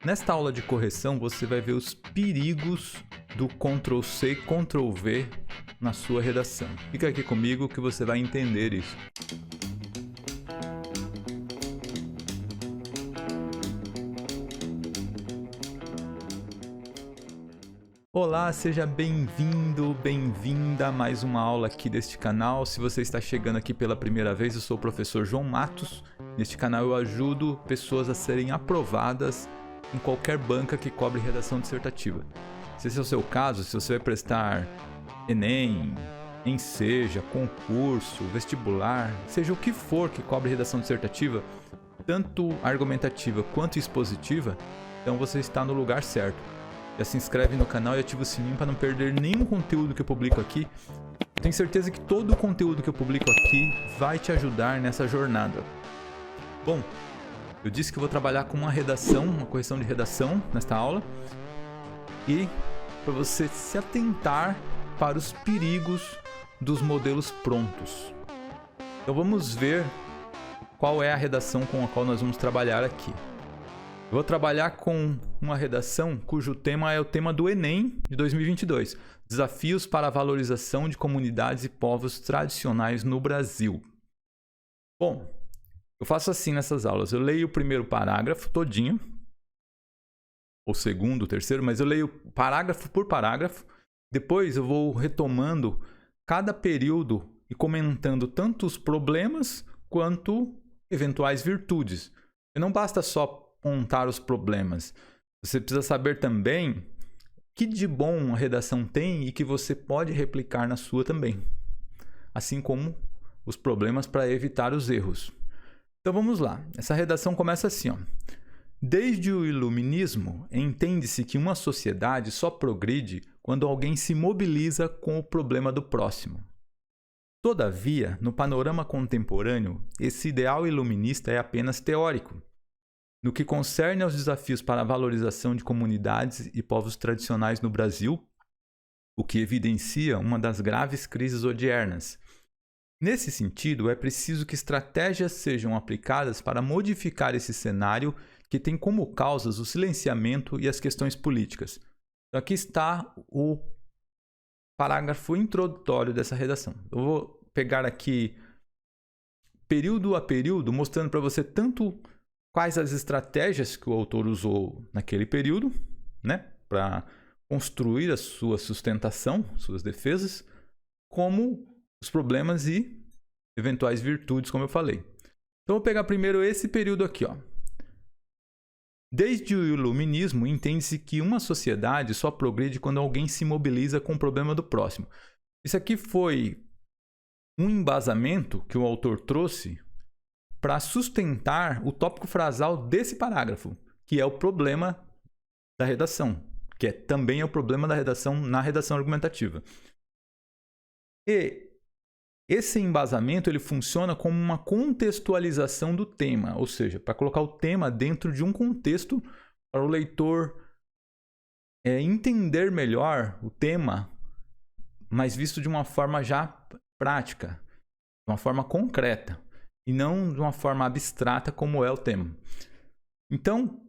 Nesta aula de correção, você vai ver os perigos do Ctrl+C, Ctrl+V na sua redação. Fica aqui comigo que você vai entender isso. Olá, seja bem-vindo, bem-vinda a mais uma aula aqui deste canal. Se você está chegando aqui pela primeira vez, eu sou o professor João Matos. Neste canal eu ajudo pessoas a serem aprovadas em qualquer banca que cobre redação dissertativa. Se esse é o seu caso, se você vai prestar Enem, Enseja, concurso, vestibular, seja o que for que cobre redação dissertativa, tanto argumentativa quanto expositiva, então você está no lugar certo. Já se inscreve no canal e ativa o sininho para não perder nenhum conteúdo que eu publico aqui. Eu tenho certeza que todo o conteúdo que eu publico aqui vai te ajudar nessa jornada. Bom, eu disse que eu vou trabalhar com uma redação, uma correção de redação nesta aula. E para você se atentar para os perigos dos modelos prontos. Então vamos ver qual é a redação com a qual nós vamos trabalhar aqui. Eu vou trabalhar com uma redação cujo tema é o tema do Enem de 2022. Desafios para a valorização de comunidades e povos tradicionais no Brasil. Bom, eu faço assim nessas aulas. Eu leio o primeiro parágrafo todinho, ou segundo, terceiro, mas eu leio parágrafo por parágrafo. Depois eu vou retomando cada período e comentando tanto os problemas quanto eventuais virtudes. E não basta só contar os problemas. Você precisa saber também o que de bom a redação tem e que você pode replicar na sua também. Assim como os problemas para evitar os erros. Então vamos lá. Essa redação começa assim, ó. Desde o iluminismo, entende-se que uma sociedade só progride quando alguém se mobiliza com o problema do próximo. Todavia, no panorama contemporâneo, esse ideal iluminista é apenas teórico. No que concerne aos desafios para a valorização de comunidades e povos tradicionais no Brasil, o que evidencia uma das graves crises odiernas. Nesse sentido, é preciso que estratégias sejam aplicadas para modificar esse cenário que tem como causas o silenciamento e as questões políticas. Então, aqui está o parágrafo introdutório dessa redação. Eu vou pegar aqui período a período, mostrando para você tanto quais as estratégias que o autor usou naquele período, né, para construir a sua sustentação, suas defesas, como os problemas e eventuais virtudes, como eu falei. Então, vou pegar primeiro esse período aqui, ó. Desde o iluminismo, entende-se que uma sociedade só progride quando alguém se mobiliza com o problema do próximo. Isso aqui foi um embasamento que o autor trouxe para sustentar o tópico frasal desse parágrafo, que é o problema da redação, que também é o problema da redação na redação argumentativa. E esse embasamento ele funciona como uma contextualização do tema, ou seja, para colocar o tema dentro de um contexto para o leitor entender melhor o tema, mas visto de uma forma já prática, de uma forma concreta, e não de uma forma abstrata como é o tema. Então,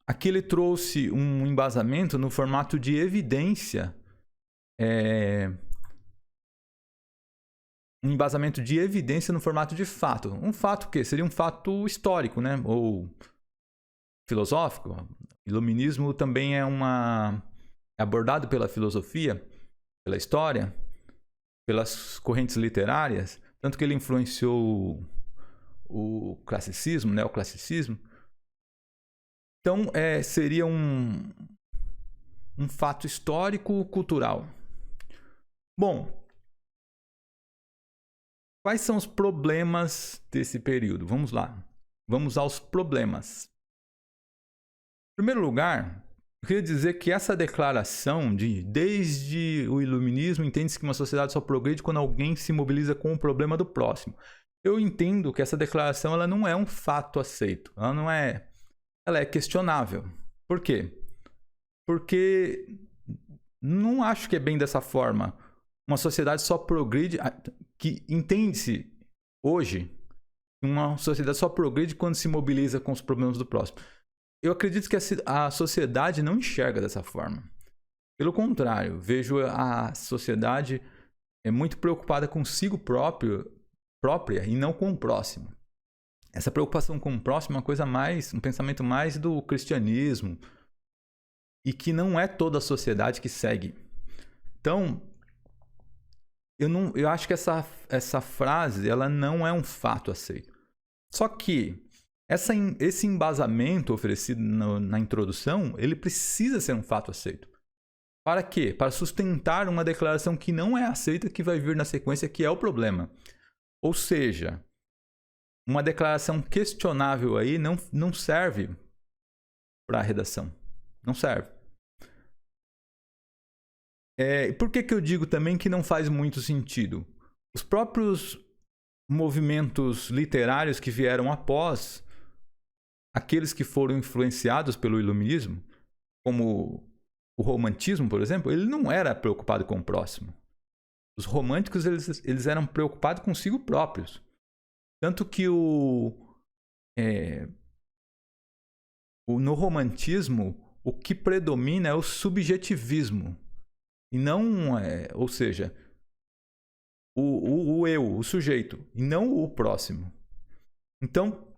aqui ele trouxe um embasamento no formato de evidência, um embasamento de evidência no formato de fato. Um fato que seria um fato histórico, né? Ou filosófico. O iluminismo também é abordado pela filosofia, pela história, pelas correntes literárias, tanto que ele influenciou o classicismo, neoclassicismo. Então, seria um fato histórico-cultural. Bom, quais são os problemas desse período? Vamos lá. Vamos aos problemas. Em primeiro lugar, eu queria dizer que essa declaração de desde o iluminismo entende-se que uma sociedade só progride quando alguém se mobiliza com o problema do próximo. Eu entendo que essa declaração ela não é um fato aceito. Ela é questionável. Por quê? Porque não acho que é bem dessa forma. Uma sociedade só progride, que entende-se hoje, uma sociedade só progride quando se mobiliza com os problemas do próximo. eu acredito que a sociedade não enxerga dessa forma. Pelo contrário, vejo a sociedade muito preocupada consigo própria e não com o próximo. Essa preocupação com o próximo é uma coisa mais, um pensamento mais do cristianismo e que não é toda a sociedade que segue. Então, eu acho que essa frase ela não é um fato aceito. Só que esse embasamento oferecido na introdução, ele precisa ser um fato aceito. Para quê? Para sustentar uma declaração que não é aceita, que vai vir na sequência, que é o problema. Ou seja, uma declaração questionável aí não serve para a redação. Não serve. Por que eu digo também que não faz muito sentido? Os próprios movimentos literários que vieram após aqueles que foram influenciados pelo iluminismo, como o romantismo, por exemplo, ele não era preocupado com o próximo. Os românticos eles eram preocupados consigo próprios. Tanto que no romantismo, o que predomina é o subjetivismo. E não, ou seja, o eu, o sujeito, e não o próximo. Então,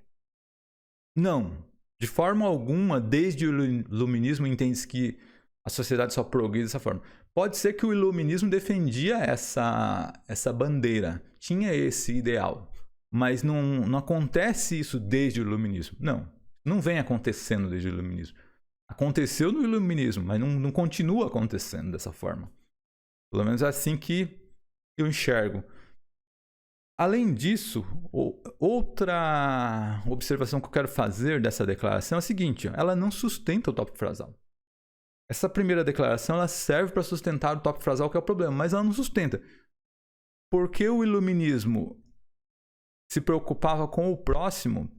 não. De forma alguma, desde o iluminismo, entende-se que a sociedade só progride dessa forma. Pode ser que o iluminismo defendia essa bandeira, tinha esse ideal. Mas não acontece isso desde o iluminismo. Não vem acontecendo desde o iluminismo. Aconteceu no iluminismo, mas não continua acontecendo dessa forma. Pelo menos é assim que eu enxergo. Além disso, outra observação que eu quero fazer dessa declaração é a seguinte: ela não sustenta o tópico frasal. Essa primeira declaração ela serve para sustentar o tópico frasal, que é o problema, mas ela não sustenta. Porque o iluminismo se preocupava com o próximo,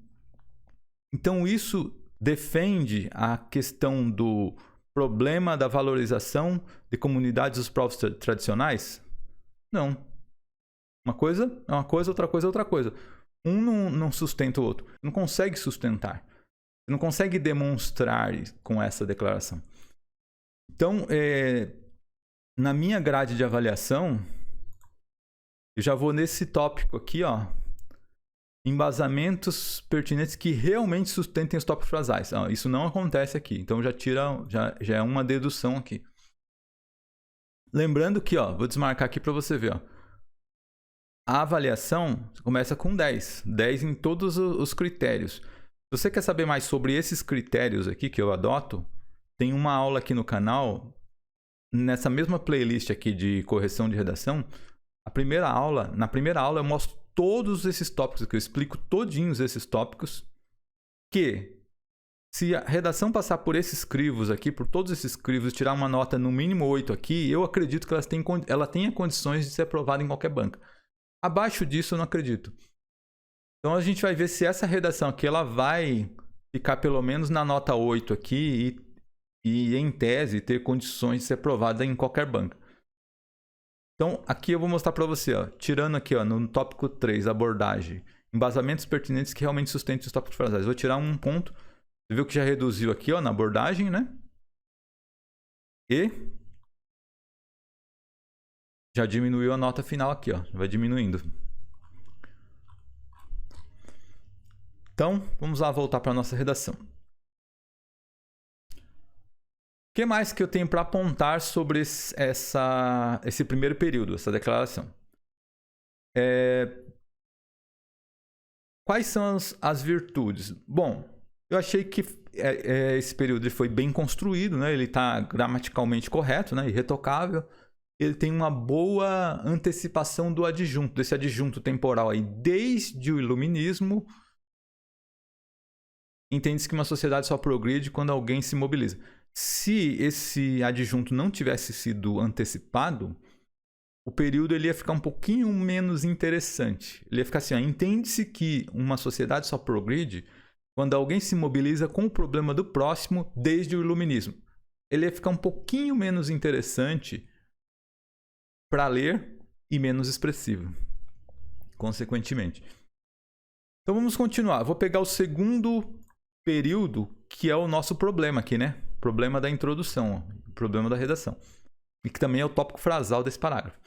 então isso defende a questão do problema da valorização de comunidades dos povos tradicionais? Não. Uma coisa é uma coisa, outra coisa é outra coisa. Um não sustenta o outro. Não consegue sustentar. Não consegue demonstrar com essa declaração. Então, na minha grade de avaliação, eu já vou nesse tópico aqui, ó. Embasamentos pertinentes que realmente sustentem os tópicos frasais. Isso não acontece aqui. Então já é uma dedução aqui. Lembrando que, ó, vou desmarcar aqui para você ver, ó. A avaliação começa com 10. 10 em todos os critérios. Se você quer saber mais sobre esses critérios aqui que eu adoto, tem uma aula aqui no canal, nessa mesma playlist aqui de correção de redação. Na primeira aula eu mostro todos esses tópicos aqui, eu explico todinhos esses tópicos, que se a redação passar por esses crivos aqui, por todos esses crivos, tirar uma nota no mínimo 8 aqui, eu acredito que ela tenha condições de ser aprovada em qualquer banca. Abaixo disso eu não acredito. Então a gente vai ver se essa redação aqui ela vai ficar pelo menos na nota 8 aqui e em tese ter condições de ser aprovada em qualquer banca. Então, aqui eu vou mostrar para você, ó, tirando aqui ó, no tópico 3, abordagem, embasamentos pertinentes que realmente sustentem os tópicos frasais. Vou tirar um ponto, você viu que já reduziu aqui ó, na abordagem, né? E já diminuiu a nota final aqui, ó, vai diminuindo. Então, vamos lá voltar para a nossa redação. O que mais que eu tenho para apontar sobre esse primeiro período, essa declaração? Quais são as virtudes? Bom, eu achei que esse período foi bem construído, né? Ele está gramaticalmente correto, né? Irretocável. Ele tem uma boa antecipação do adjunto, desse adjunto temporal aí, desde o iluminismo. Entende-se que uma sociedade só progride quando alguém se mobiliza. Se esse adjunto não tivesse sido antecipado, o período ele ia ficar um pouquinho menos interessante. Ele ia ficar assim, entende-se que uma sociedade só progride quando alguém se mobiliza com o problema do próximo desde o iluminismo. Ele ia ficar um pouquinho menos interessante para ler e menos expressivo, consequentemente. Então vamos continuar. Vou pegar o segundo período que é o nosso problema aqui, né? Problema da introdução, problema da redação. E que também é o tópico frasal desse parágrafo.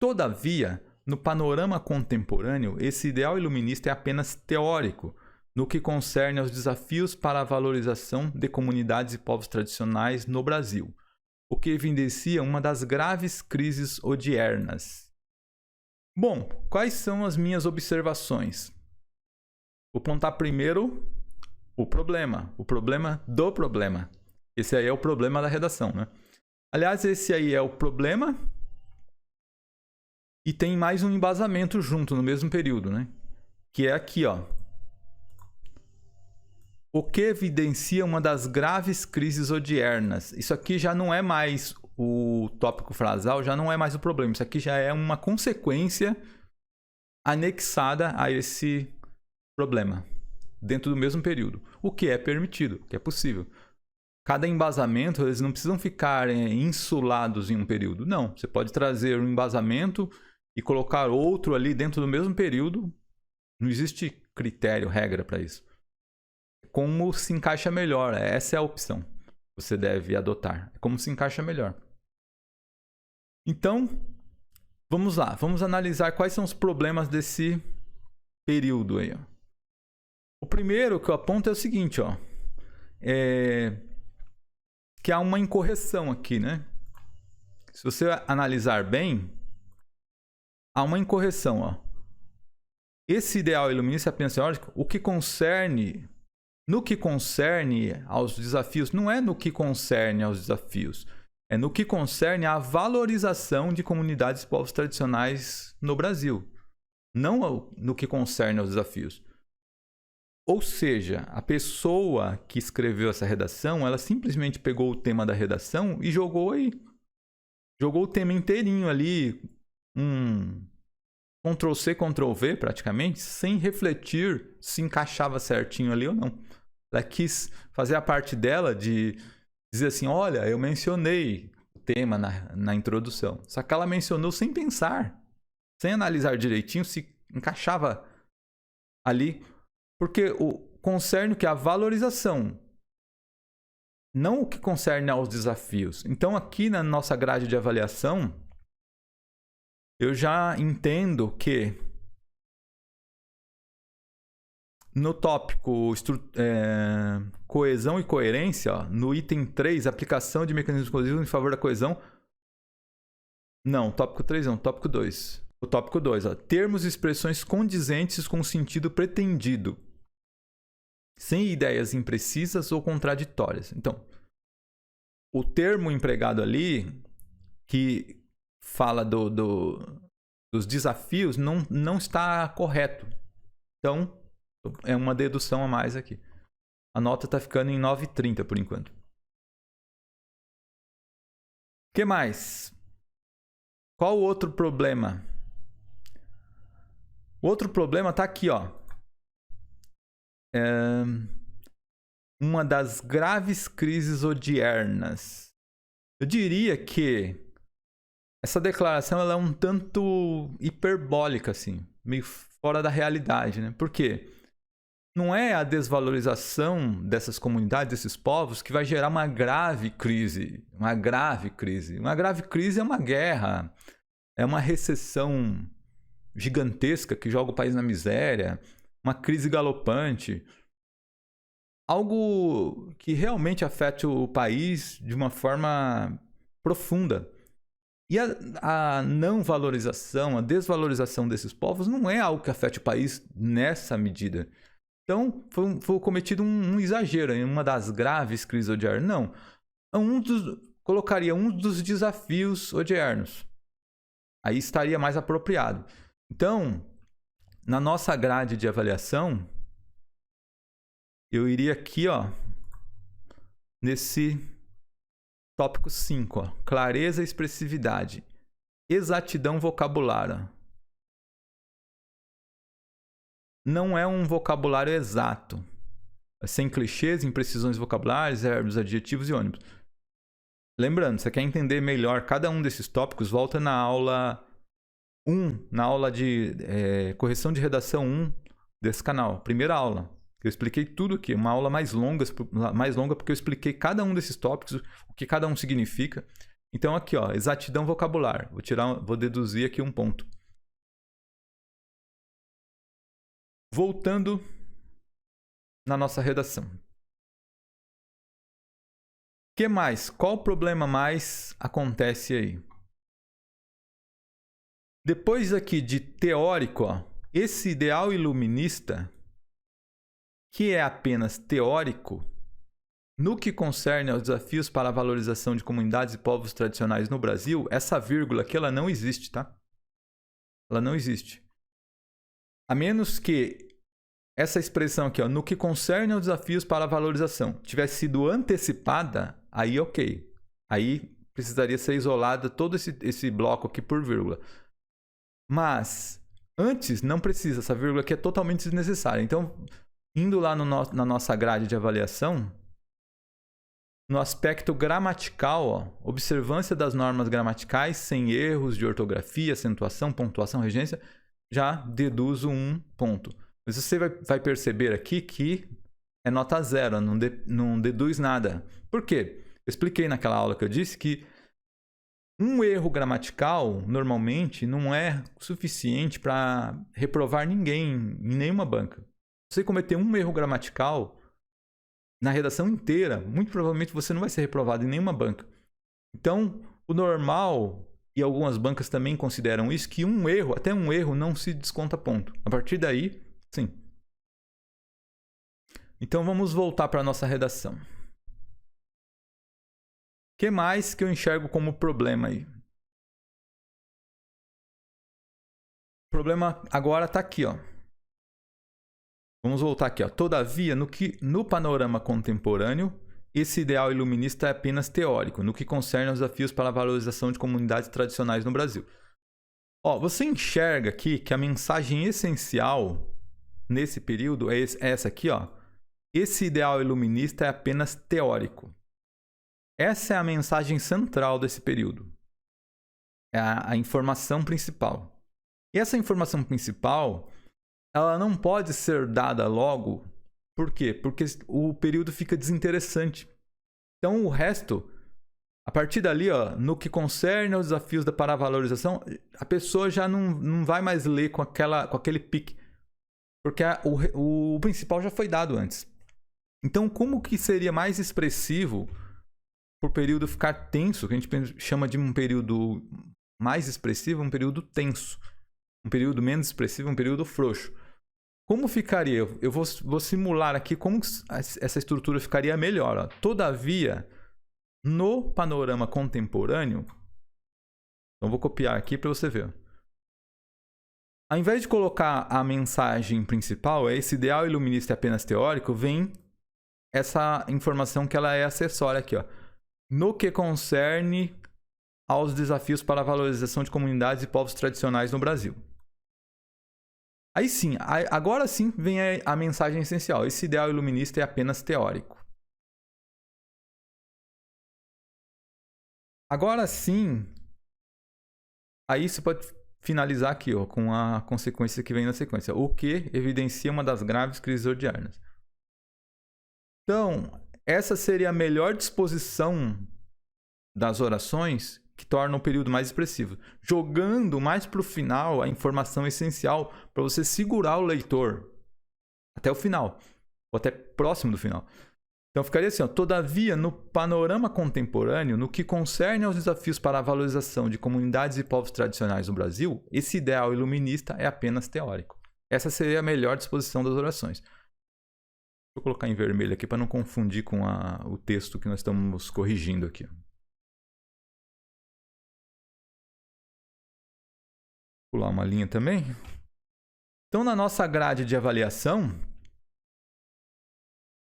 Todavia, no panorama contemporâneo, esse ideal iluminista é apenas teórico, no que concerne aos desafios para a valorização de comunidades e povos tradicionais no Brasil, o que evidencia uma das graves crises odiernas. Bom, quais são as minhas observações? Vou apontar primeiro o problema do problema. Esse aí é o problema da redação, né? Aliás, esse aí é o problema e tem mais um embasamento junto no mesmo período, né? Que é aqui, ó. O que evidencia uma das graves crises odiernas. Isso aqui já não é mais o tópico frasal, já não é mais o problema. Isso aqui já é uma consequência anexada a esse problema, dentro do mesmo período. O que é permitido, o que é possível. Cada embasamento, eles não precisam ficar insulados em um período. Não, você pode trazer um embasamento e colocar outro ali dentro do mesmo período. Não existe critério, regra para isso. Como se encaixa melhor, essa é a opção que você deve adotar. Como se encaixa melhor. Então, vamos lá. Vamos analisar quais são os problemas desse período aí. Ó. O primeiro que eu aponto é o seguinte, ó. Que há uma incorreção aqui, né? Se você analisar bem, há uma incorreção, ó. Esse ideal iluminista é apenas teórico, no que concerne aos desafios, não é no que concerne aos desafios, é no que concerne à valorização de comunidades e povos tradicionais no Brasil, não no que concerne aos desafios. Ou seja, a pessoa que escreveu essa redação, ela simplesmente pegou o tema da redação e jogou aí. Jogou o tema inteirinho ali, Ctrl+C, Ctrl+V praticamente, sem refletir se encaixava certinho ali ou não. Ela quis fazer a parte dela de dizer assim, olha, eu mencionei o tema na introdução. Só que ela mencionou sem pensar, sem analisar direitinho se encaixava ali. Porque concerne o que? A valorização. Não o que concerne aos desafios. Então, aqui na nossa grade de avaliação, eu já entendo que no tópico coesão e coerência, ó, no item 3, aplicação de mecanismos coesivos em favor da coesão. Não, tópico 3 não, tópico 2. O tópico 2, ó, termos e expressões condizentes com o sentido pretendido, sem ideias imprecisas ou contraditórias. Então, o termo empregado ali, que fala dos desafios, não está correto. Então, é uma dedução a mais aqui. A nota está ficando em 9,30 por enquanto. O que mais? Qual o outro problema? O outro problema está aqui, ó. Uma das graves crises odiernas. Eu diria que essa declaração ela é um tanto hiperbólica, assim, meio fora da realidade, né? Por quê? Não é a desvalorização dessas comunidades, desses povos, que vai gerar uma grave crise. Uma grave crise. Uma grave crise é uma guerra, é uma recessão gigantesca que joga o país na miséria, uma crise galopante, algo que realmente afete o país de uma forma profunda. E a não valorização, a desvalorização desses povos não é algo que afete o país nessa medida. Então, foi cometido um exagero em uma das graves crises odiernas. Não. Colocaria um dos desafios odiernos. Aí estaria mais apropriado. Então, na nossa grade de avaliação, eu iria aqui, ó, nesse tópico 5, ó, clareza e expressividade, exatidão vocabulária. Não é um vocabulário exato, sem clichês, imprecisões vocabulares, verbos, adjetivos e ônibus. Lembrando, você quer entender melhor cada um desses tópicos, volta na aula 1, na aula de correção de redação 1 desse canal, primeira aula. Eu expliquei tudo aqui, uma aula mais longa porque eu expliquei cada um desses tópicos, o que cada um significa. Então aqui, ó, exatidão vocabular. Vou deduzir aqui um ponto. Voltando na nossa redação. O que mais? Qual problema mais acontece aí? Depois aqui de teórico, ó, esse ideal iluminista, que é apenas teórico, no que concerne aos desafios para a valorização de comunidades e povos tradicionais no Brasil, essa vírgula aqui ela não existe, tá? Ela não existe. A menos que essa expressão aqui, ó, no que concerne aos desafios para a valorização, tivesse sido antecipada, aí ok. Aí precisaria ser isolada todo esse bloco aqui por vírgula. Mas antes não precisa, essa vírgula aqui é totalmente desnecessária. Então, indo lá na nossa grade de avaliação, no aspecto gramatical, ó, observância das normas gramaticais sem erros de ortografia, acentuação, pontuação, regência, já deduzo um ponto. Mas você vai perceber aqui que é nota 0, não deduz nada. Por quê? Eu expliquei naquela aula que eu disse que um erro gramatical, normalmente, não é suficiente para reprovar ninguém em nenhuma banca. Se você cometer um erro gramatical na redação inteira, muito provavelmente você não vai ser reprovado em nenhuma banca. Então, o normal, e algumas bancas também consideram isso, que um erro, até um erro, não se desconta ponto. A partir daí, sim. Então, vamos voltar para a nossa redação. O que mais que eu enxergo como problema aí? O problema agora está aqui, ó. Vamos voltar aqui, ó. Todavia, no panorama contemporâneo, esse ideal iluminista é apenas teórico, no que concerne aos desafios para a valorização de comunidades tradicionais no Brasil. Ó, você enxerga aqui que a mensagem essencial nesse período é essa aqui, ó. Esse ideal iluminista é apenas teórico. Essa é a mensagem central desse período. É a informação principal. E essa informação principal, ela não pode ser dada logo. Por quê? Porque o período fica desinteressante. Então, o resto, a partir dali, ó, no que concerne aos desafios para a valorização, a pessoa já não vai mais ler com aquele pique. Porque o principal já foi dado antes. Então, como que seria mais expressivo por período ficar tenso, que a gente chama de um período mais expressivo, um período tenso. Um período menos expressivo, um período frouxo. Como ficaria? Eu vou simular aqui como essa estrutura ficaria melhor. Ó. Todavia, no panorama contemporâneo, então vou copiar aqui para você ver. Ao invés de colocar a mensagem principal, esse ideal iluminista é apenas teórico, vem essa informação que ela é acessória aqui, ó. No que concerne aos desafios para a valorização de comunidades e povos tradicionais no Brasil. Aí sim, agora sim vem a mensagem essencial. Esse ideal iluminista é apenas teórico. Agora sim, aí você pode finalizar aqui, ó, com a consequência que vem na sequência. O que evidencia uma das graves crises ordinárias. Então, essa seria a melhor disposição das orações que torna o período mais expressivo. Jogando mais para o final a informação essencial para você segurar o leitor até o final, ou até próximo do final. Então ficaria assim, ó, todavia, no panorama contemporâneo, no que concerne aos desafios para a valorização de comunidades e povos tradicionais no Brasil, esse ideal iluminista é apenas teórico. Essa seria a melhor disposição das orações. Vou colocar em vermelho aqui para não confundir com o texto que nós estamos corrigindo aqui. Vou pular uma linha também. Então, na nossa grade de avaliação,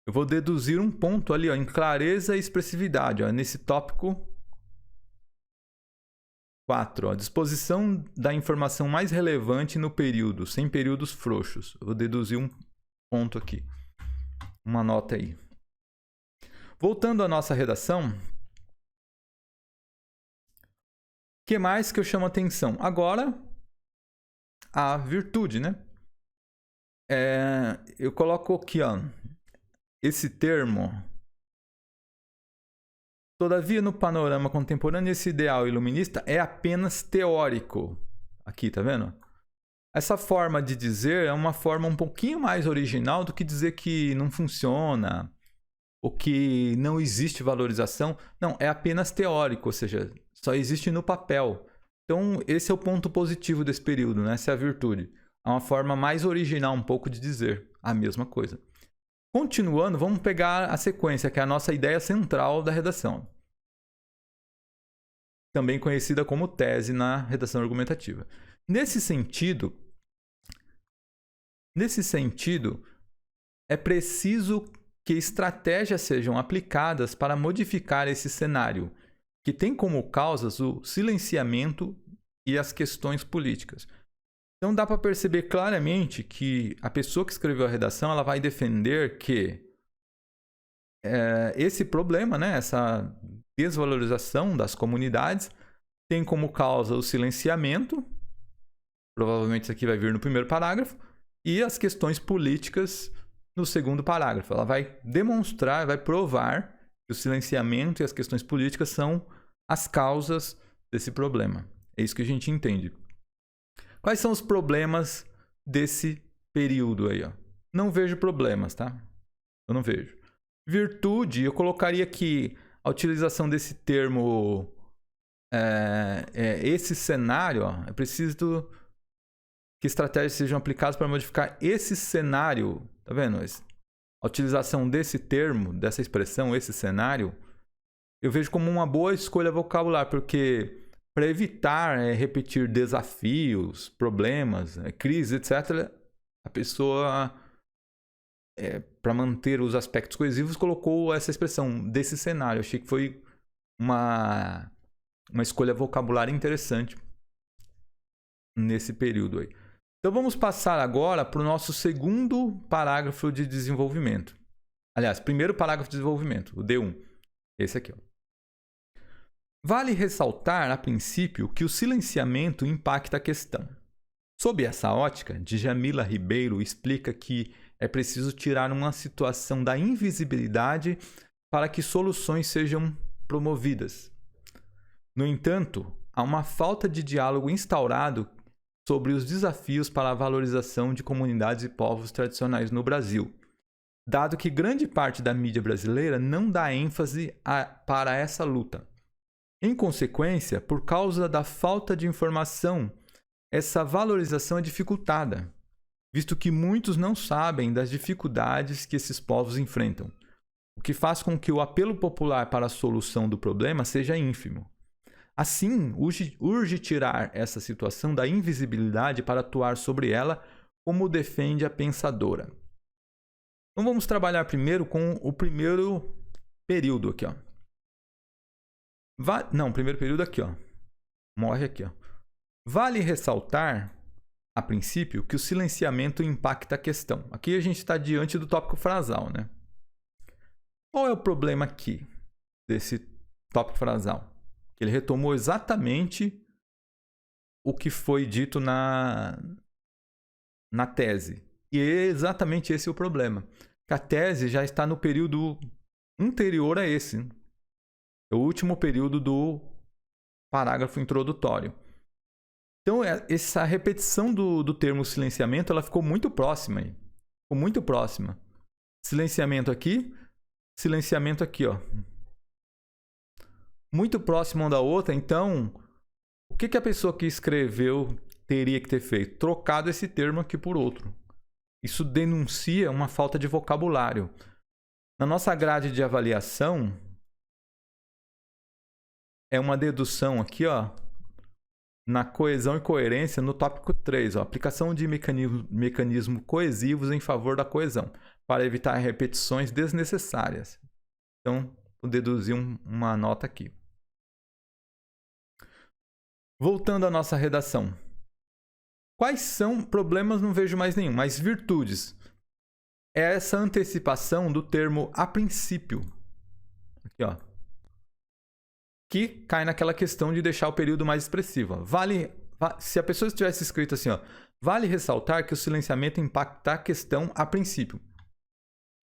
eu vou deduzir um ponto ali, ó, em clareza e expressividade, ó, nesse tópico 4. Ó, disposição da informação mais relevante no período, sem períodos frouxos. Eu vou deduzir um ponto aqui. Uma nota aí. Voltando à nossa redação, o que mais que eu chamo a atenção? Agora, a virtude, né? eu coloco aqui, ó, esse termo. Todavia, no panorama contemporâneo, esse ideal iluminista é apenas teórico. Aqui, tá vendo? Essa forma de dizer é uma forma um pouquinho mais original do que dizer que não funciona ou que não existe valorização. Não, é apenas teórico, ou seja, só existe no papel. Então, esse é o ponto positivo desse período, né? Essa é a virtude. É uma forma mais original um pouco de dizer a mesma coisa. Continuando, vamos pegar a sequência, que é a nossa ideia central da redação. Também conhecida como tese na redação argumentativa. Nesse sentido, é preciso que estratégias sejam aplicadas para modificar esse cenário, que tem como causas o silenciamento e as questões políticas. Então dá para perceber claramente que a pessoa que escreveu a redação ela vai defender que esse problema, né, essa desvalorização das comunidades, tem como causa o silenciamento, provavelmente isso aqui vai vir no primeiro parágrafo, e as questões políticas no segundo parágrafo. Ela vai demonstrar, vai provar que o silenciamento e as questões políticas são as causas desse problema. É isso que a gente entende. Quais são os problemas desse período aí? Ó? Não vejo problemas, tá? Eu não vejo. Virtude, eu colocaria aqui a utilização desse termo, esse cenário. Ó, é preciso que estratégias sejam aplicadas para modificar esse cenário. Tá vendo? A utilização desse termo, dessa expressão, esse cenário, eu vejo como uma boa escolha vocabular, porque para evitar repetir desafios, problemas, crises, etc., a pessoa, para manter os aspectos coesivos, colocou essa expressão desse cenário. Eu achei que foi uma escolha vocabular interessante nesse período aí. Então vamos passar agora para o nosso segundo parágrafo de desenvolvimento. Aliás, primeiro parágrafo de desenvolvimento, o D1. Esse aqui, ó. Vale ressaltar, a princípio, que o silenciamento impacta a questão. Sob essa ótica, Djamila Ribeiro explica que é preciso tirar uma situação da invisibilidade para que soluções sejam promovidas. No entanto, há uma falta de diálogo instaurado sobre os desafios para a valorização de comunidades e povos tradicionais no Brasil, dado que grande parte da mídia brasileira não dá ênfase para essa luta. Em consequência, por causa da falta de informação, essa valorização é dificultada, visto que muitos não sabem das dificuldades que esses povos enfrentam, o que faz com que o apelo popular para a solução do problema seja ínfimo. Assim, urge tirar essa situação da invisibilidade para atuar sobre ela, como defende a pensadora. Então vamos trabalhar primeiro com o primeiro período aqui, ó. Primeiro período aqui, ó. Morre aqui, ó. Vale ressaltar, a princípio, que o silenciamento impacta a questão. Aqui a gente está diante do tópico frasal, né? Qual é o problema aqui desse tópico frasal? Ele retomou exatamente o que foi dito na tese. E é exatamente esse o problema. A tese já está no período anterior a esse. É o último período do parágrafo introdutório. Então, essa repetição do termo silenciamento, ela ficou muito próxima aí. Ficou muito próxima. Silenciamento aqui ó. Muito próximo uma da outra, então, o que a pessoa que escreveu teria que ter feito? Trocado esse termo aqui por outro. Isso denuncia uma falta de vocabulário. Na nossa grade de avaliação, é uma dedução aqui, ó, na coesão e coerência, no tópico 3, ó, aplicação de mecanismos coesivos em favor da coesão, para evitar repetições desnecessárias. Então, vou deduzir uma nota aqui. Voltando à nossa redação. Quais são problemas? Não vejo mais nenhum, mas virtudes. É essa antecipação do termo a princípio. Aqui, ó. Que cai naquela questão de deixar o período mais expressivo. Se a pessoa tivesse escrito assim, ó, Vale ressaltar que o silenciamento impacta a questão a princípio.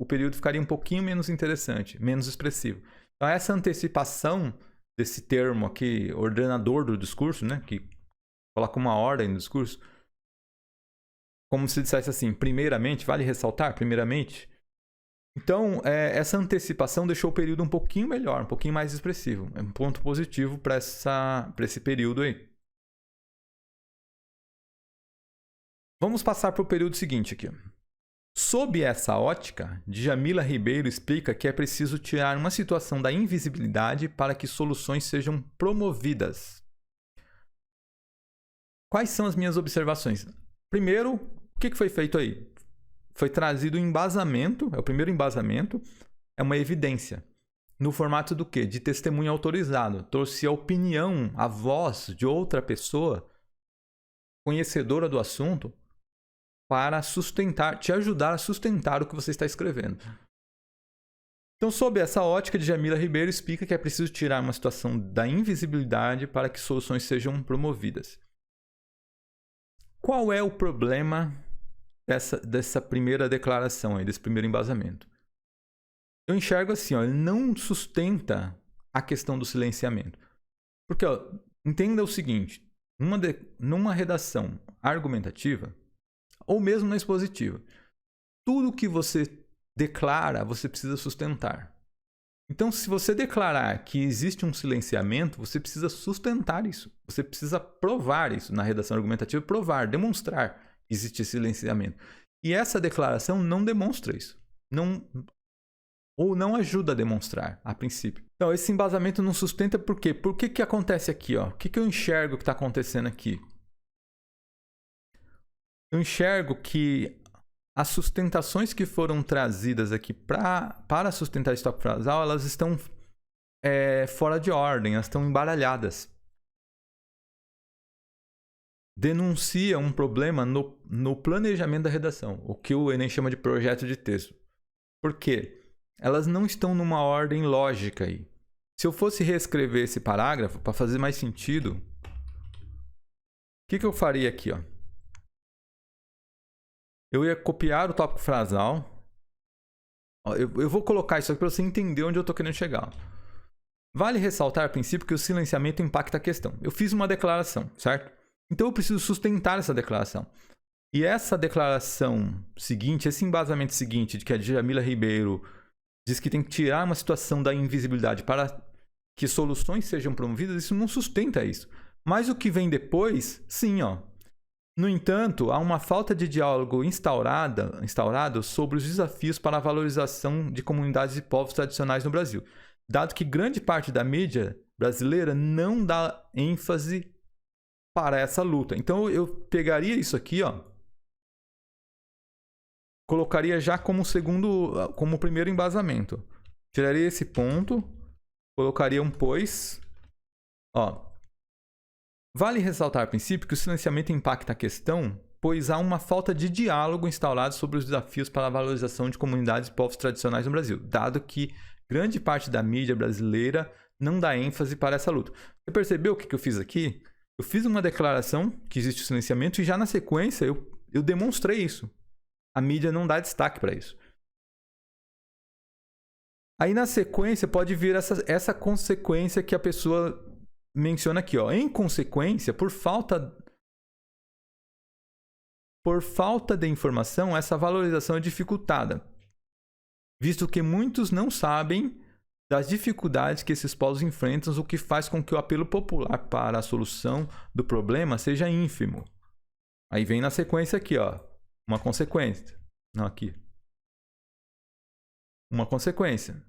O período ficaria um pouquinho menos interessante, menos expressivo. Então, essa antecipação desse termo aqui, ordenador do discurso, né, que coloca uma ordem no discurso, como se dissesse assim, primeiramente, vale ressaltar, primeiramente. Então, essa antecipação deixou o período um pouquinho melhor, um pouquinho mais expressivo. É um ponto positivo para esse período aí. Vamos passar para o período seguinte aqui. Sob essa ótica, Djamila Ribeiro explica que é preciso tirar uma situação da invisibilidade para que soluções sejam promovidas. Quais são as minhas observações? Primeiro, o que foi feito aí? Foi trazido um embasamento, é o primeiro embasamento, é uma evidência. No formato do quê? De testemunho autorizado. Trouxe a opinião, a voz de outra pessoa conhecedora do assunto para sustentar, te ajudar a sustentar o que você está escrevendo. Então, sob essa ótica, Djamila Ribeiro explica que é preciso tirar uma situação da invisibilidade para que soluções sejam promovidas. Qual é o problema dessa primeira declaração, aí, desse primeiro embasamento? Eu enxergo assim, ó, ele não sustenta a questão do silenciamento. Porque, ó, entenda o seguinte, numa redação argumentativa, ou mesmo na expositiva, tudo que você declara, você precisa sustentar. Então, se você declarar que existe um silenciamento, você precisa sustentar isso. Você precisa provar isso na redação argumentativa, provar, demonstrar que existe silenciamento. E essa declaração não demonstra isso. Ou não ajuda a demonstrar, a princípio. Então, esse embasamento não sustenta por quê? Por que acontece aqui? Ó? O que eu enxergo que está acontecendo aqui? Eu enxergo que as sustentações que foram trazidas aqui para sustentar esse tópico frasal, elas estão fora de ordem, elas estão embaralhadas. Denuncia um problema no planejamento da redação, o que o Enem chama de projeto de texto. Por quê? Elas não estão numa ordem lógica aí. Se eu fosse reescrever esse parágrafo para fazer mais sentido, o que eu faria aqui, ó? Eu ia copiar o tópico frasal. Eu vou colocar isso aqui para você entender onde eu estou querendo chegar. Vale ressaltar, a princípio, que o silenciamento impacta a questão. Eu fiz uma declaração, certo? Então eu preciso sustentar essa declaração. E essa declaração seguinte, esse embasamento seguinte, de que a Djamila Ribeiro diz que tem que tirar uma situação da invisibilidade para que soluções sejam promovidas, isso não sustenta isso. Mas o que vem depois, sim, ó. No entanto, há uma falta de diálogo instaurado sobre os desafios para a valorização de comunidades e povos tradicionais no Brasil, dado que grande parte da mídia brasileira não dá ênfase para essa luta. Então, eu pegaria isso aqui, ó, colocaria já como primeiro embasamento. Tiraria esse ponto, colocaria um pois, ó. Vale ressaltar, a princípio, que o silenciamento impacta a questão, pois há uma falta de diálogo instaurado sobre os desafios para a valorização de comunidades e povos tradicionais no Brasil, dado que grande parte da mídia brasileira não dá ênfase para essa luta. Você percebeu o que eu fiz aqui? Eu fiz uma declaração que existe o silenciamento e já na sequência eu demonstrei isso. A mídia não dá destaque para isso. Aí na sequência pode vir essa consequência que a pessoa menciona aqui, ó. Em consequência, por falta de informação, essa valorização é dificultada, visto que muitos não sabem das dificuldades que esses povos enfrentam, o que faz com que o apelo popular para a solução do problema seja ínfimo. Aí vem na sequência aqui, ó, uma consequência. Não, aqui. Uma consequência.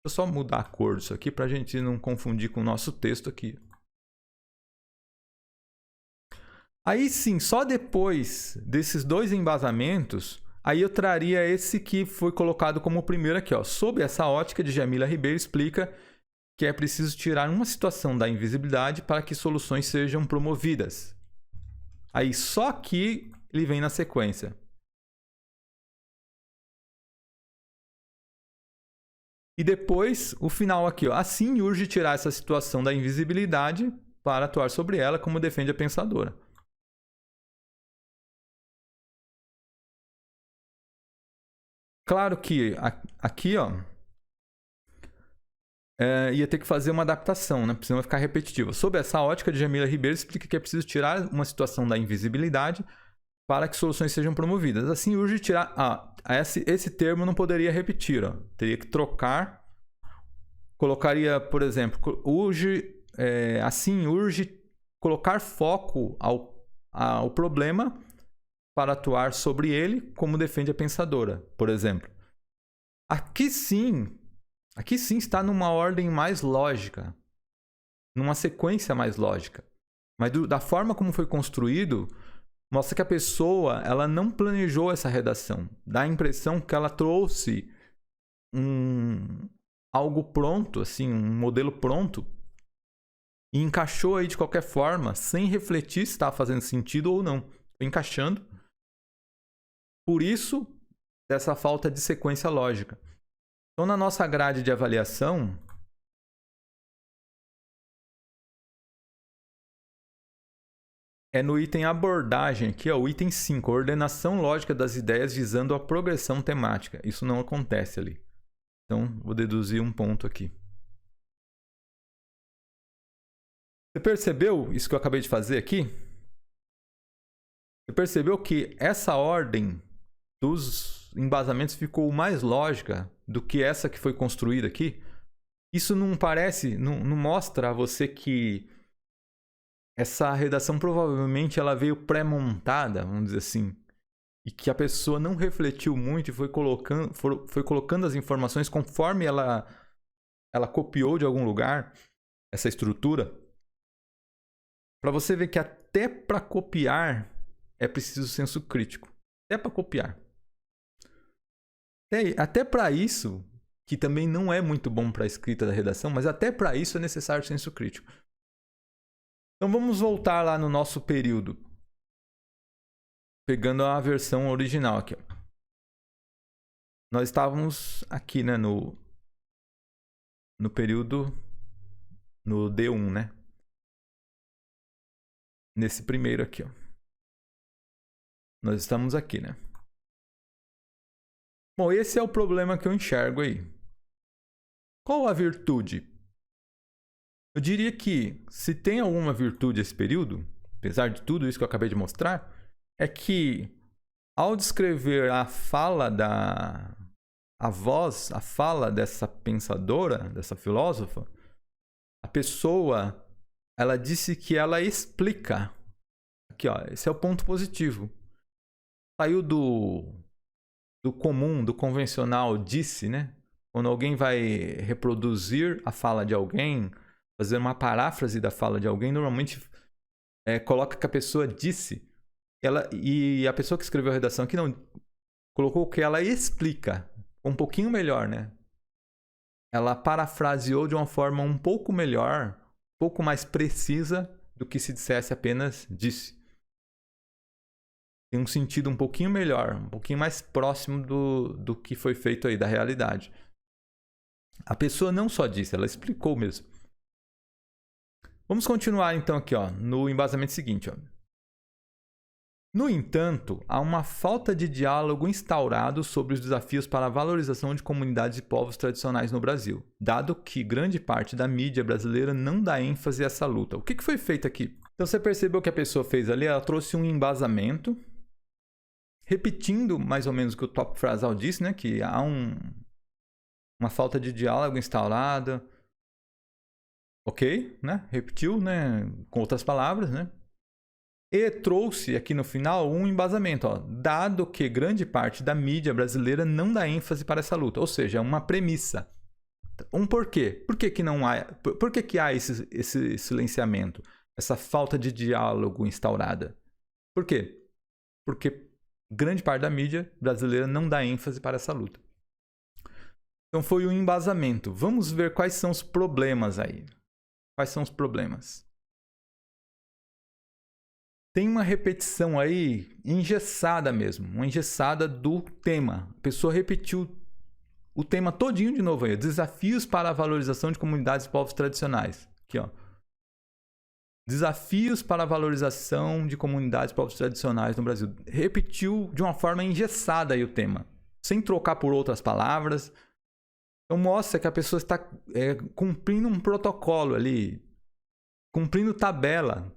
Vou só mudar a cor disso aqui para a gente não confundir com o nosso texto aqui. Aí sim, só depois desses dois embasamentos, aí eu traria esse que foi colocado como o primeiro aqui, ó. Sob essa ótica, Djamila Ribeiro explica que é preciso tirar uma situação da invisibilidade para que soluções sejam promovidas. Aí só que ele vem na sequência. E depois, o final aqui, ó. Assim urge tirar essa situação da invisibilidade para atuar sobre ela, como defende a pensadora. Claro que aqui, ó, ia ter que fazer uma adaptação, né? Senão vai ficar repetitivo. Sob essa ótica, de Jamila Ribeiro explica que é preciso tirar uma situação da invisibilidade para que soluções sejam promovidas. Assim, urge tirar... esse termo não poderia repetir, ó. Teria que trocar. Colocaria, por exemplo, urge colocar foco ao problema para atuar sobre ele, como defende a pensadora, por exemplo. Aqui sim está numa ordem mais lógica, numa sequência mais lógica. Mas da forma como foi construído, mostra que a pessoa ela não planejou essa redação. Dá a impressão que ela trouxe algo pronto, assim, um modelo pronto, e encaixou aí de qualquer forma, sem refletir se está fazendo sentido ou não. Encaixando. Por isso, dessa falta de sequência lógica. Então, na nossa grade de avaliação, é no item abordagem aqui, ó, o item 5, ordenação lógica das ideias visando a progressão temática. Isso não acontece ali. Então, vou deduzir um ponto aqui. Você percebeu isso que eu acabei de fazer aqui? Você percebeu que essa ordem dos embasamentos ficou mais lógica do que essa que foi construída aqui? Isso não parece, não mostra a você que essa redação provavelmente ela veio pré-montada, vamos dizer assim, e que a pessoa não refletiu muito e foi colocando as informações conforme ela copiou de algum lugar essa estrutura? Para você ver que até para copiar é preciso senso crítico. Até para copiar. Até para isso, que também não é muito bom para a escrita da redação, mas até para isso é necessário senso crítico. Então vamos voltar lá no nosso período. Pegando a versão original aqui. Nós estávamos aqui, né, no período, no D1, né? Nesse primeiro aqui, ó. Nós estamos aqui, né? Bom, esse é o problema que eu enxergo aí. Qual a virtude? Eu diria que se tem alguma virtude esse período, apesar de tudo isso que eu acabei de mostrar, é que ao descrever a fala a fala dessa pensadora, dessa filósofa, a pessoa, ela disse que ela explica. Aqui, ó, esse é o ponto positivo. Saiu do comum, do convencional, disse, né? Quando alguém vai reproduzir a fala de alguém, fazer uma paráfrase da fala de alguém, normalmente coloca que a pessoa disse. E a pessoa que escreveu a redação aqui não colocou que ela explica um pouquinho melhor, né? Ela parafraseou de uma forma um pouco melhor, um pouco mais precisa do que se dissesse apenas disse. Tem um sentido um pouquinho melhor, um pouquinho mais próximo do que foi feito aí, da realidade. A pessoa não só disse, ela explicou mesmo. Vamos continuar então aqui, ó, no embasamento seguinte, ó. No entanto, há uma falta de diálogo instaurado sobre os desafios para a valorização de comunidades e povos tradicionais no Brasil, dado que grande parte da mídia brasileira não dá ênfase a essa luta. O que foi feito aqui? Então você percebeu o que a pessoa fez ali? Ela trouxe um embasamento, repetindo mais ou menos o que o tópico frasal disse, né? Que há uma falta de diálogo instaurada. Ok, né? Repetiu, né? Com outras palavras, né? E trouxe aqui no final um embasamento, ó, dado que grande parte da mídia brasileira não dá ênfase para essa luta, ou seja, uma premissa. Um porquê? Por que não há? Por que há esse silenciamento, essa falta de diálogo instaurada? Por quê? Porque grande parte da mídia brasileira não dá ênfase para essa luta. Então foi um embasamento. Vamos ver quais são os problemas aí. Quais são os problemas? Tem uma repetição aí engessada mesmo, uma engessada do tema. A pessoa repetiu o tema todinho de novo aí. Desafios para a valorização de comunidades e povos tradicionais. Aqui, ó. Desafios para a valorização de comunidades e povos tradicionais no Brasil. Repetiu de uma forma engessada aí o tema. sem trocar por outras palavras. Então mostra que a pessoa está cumprindo um protocolo ali, cumprindo tabela,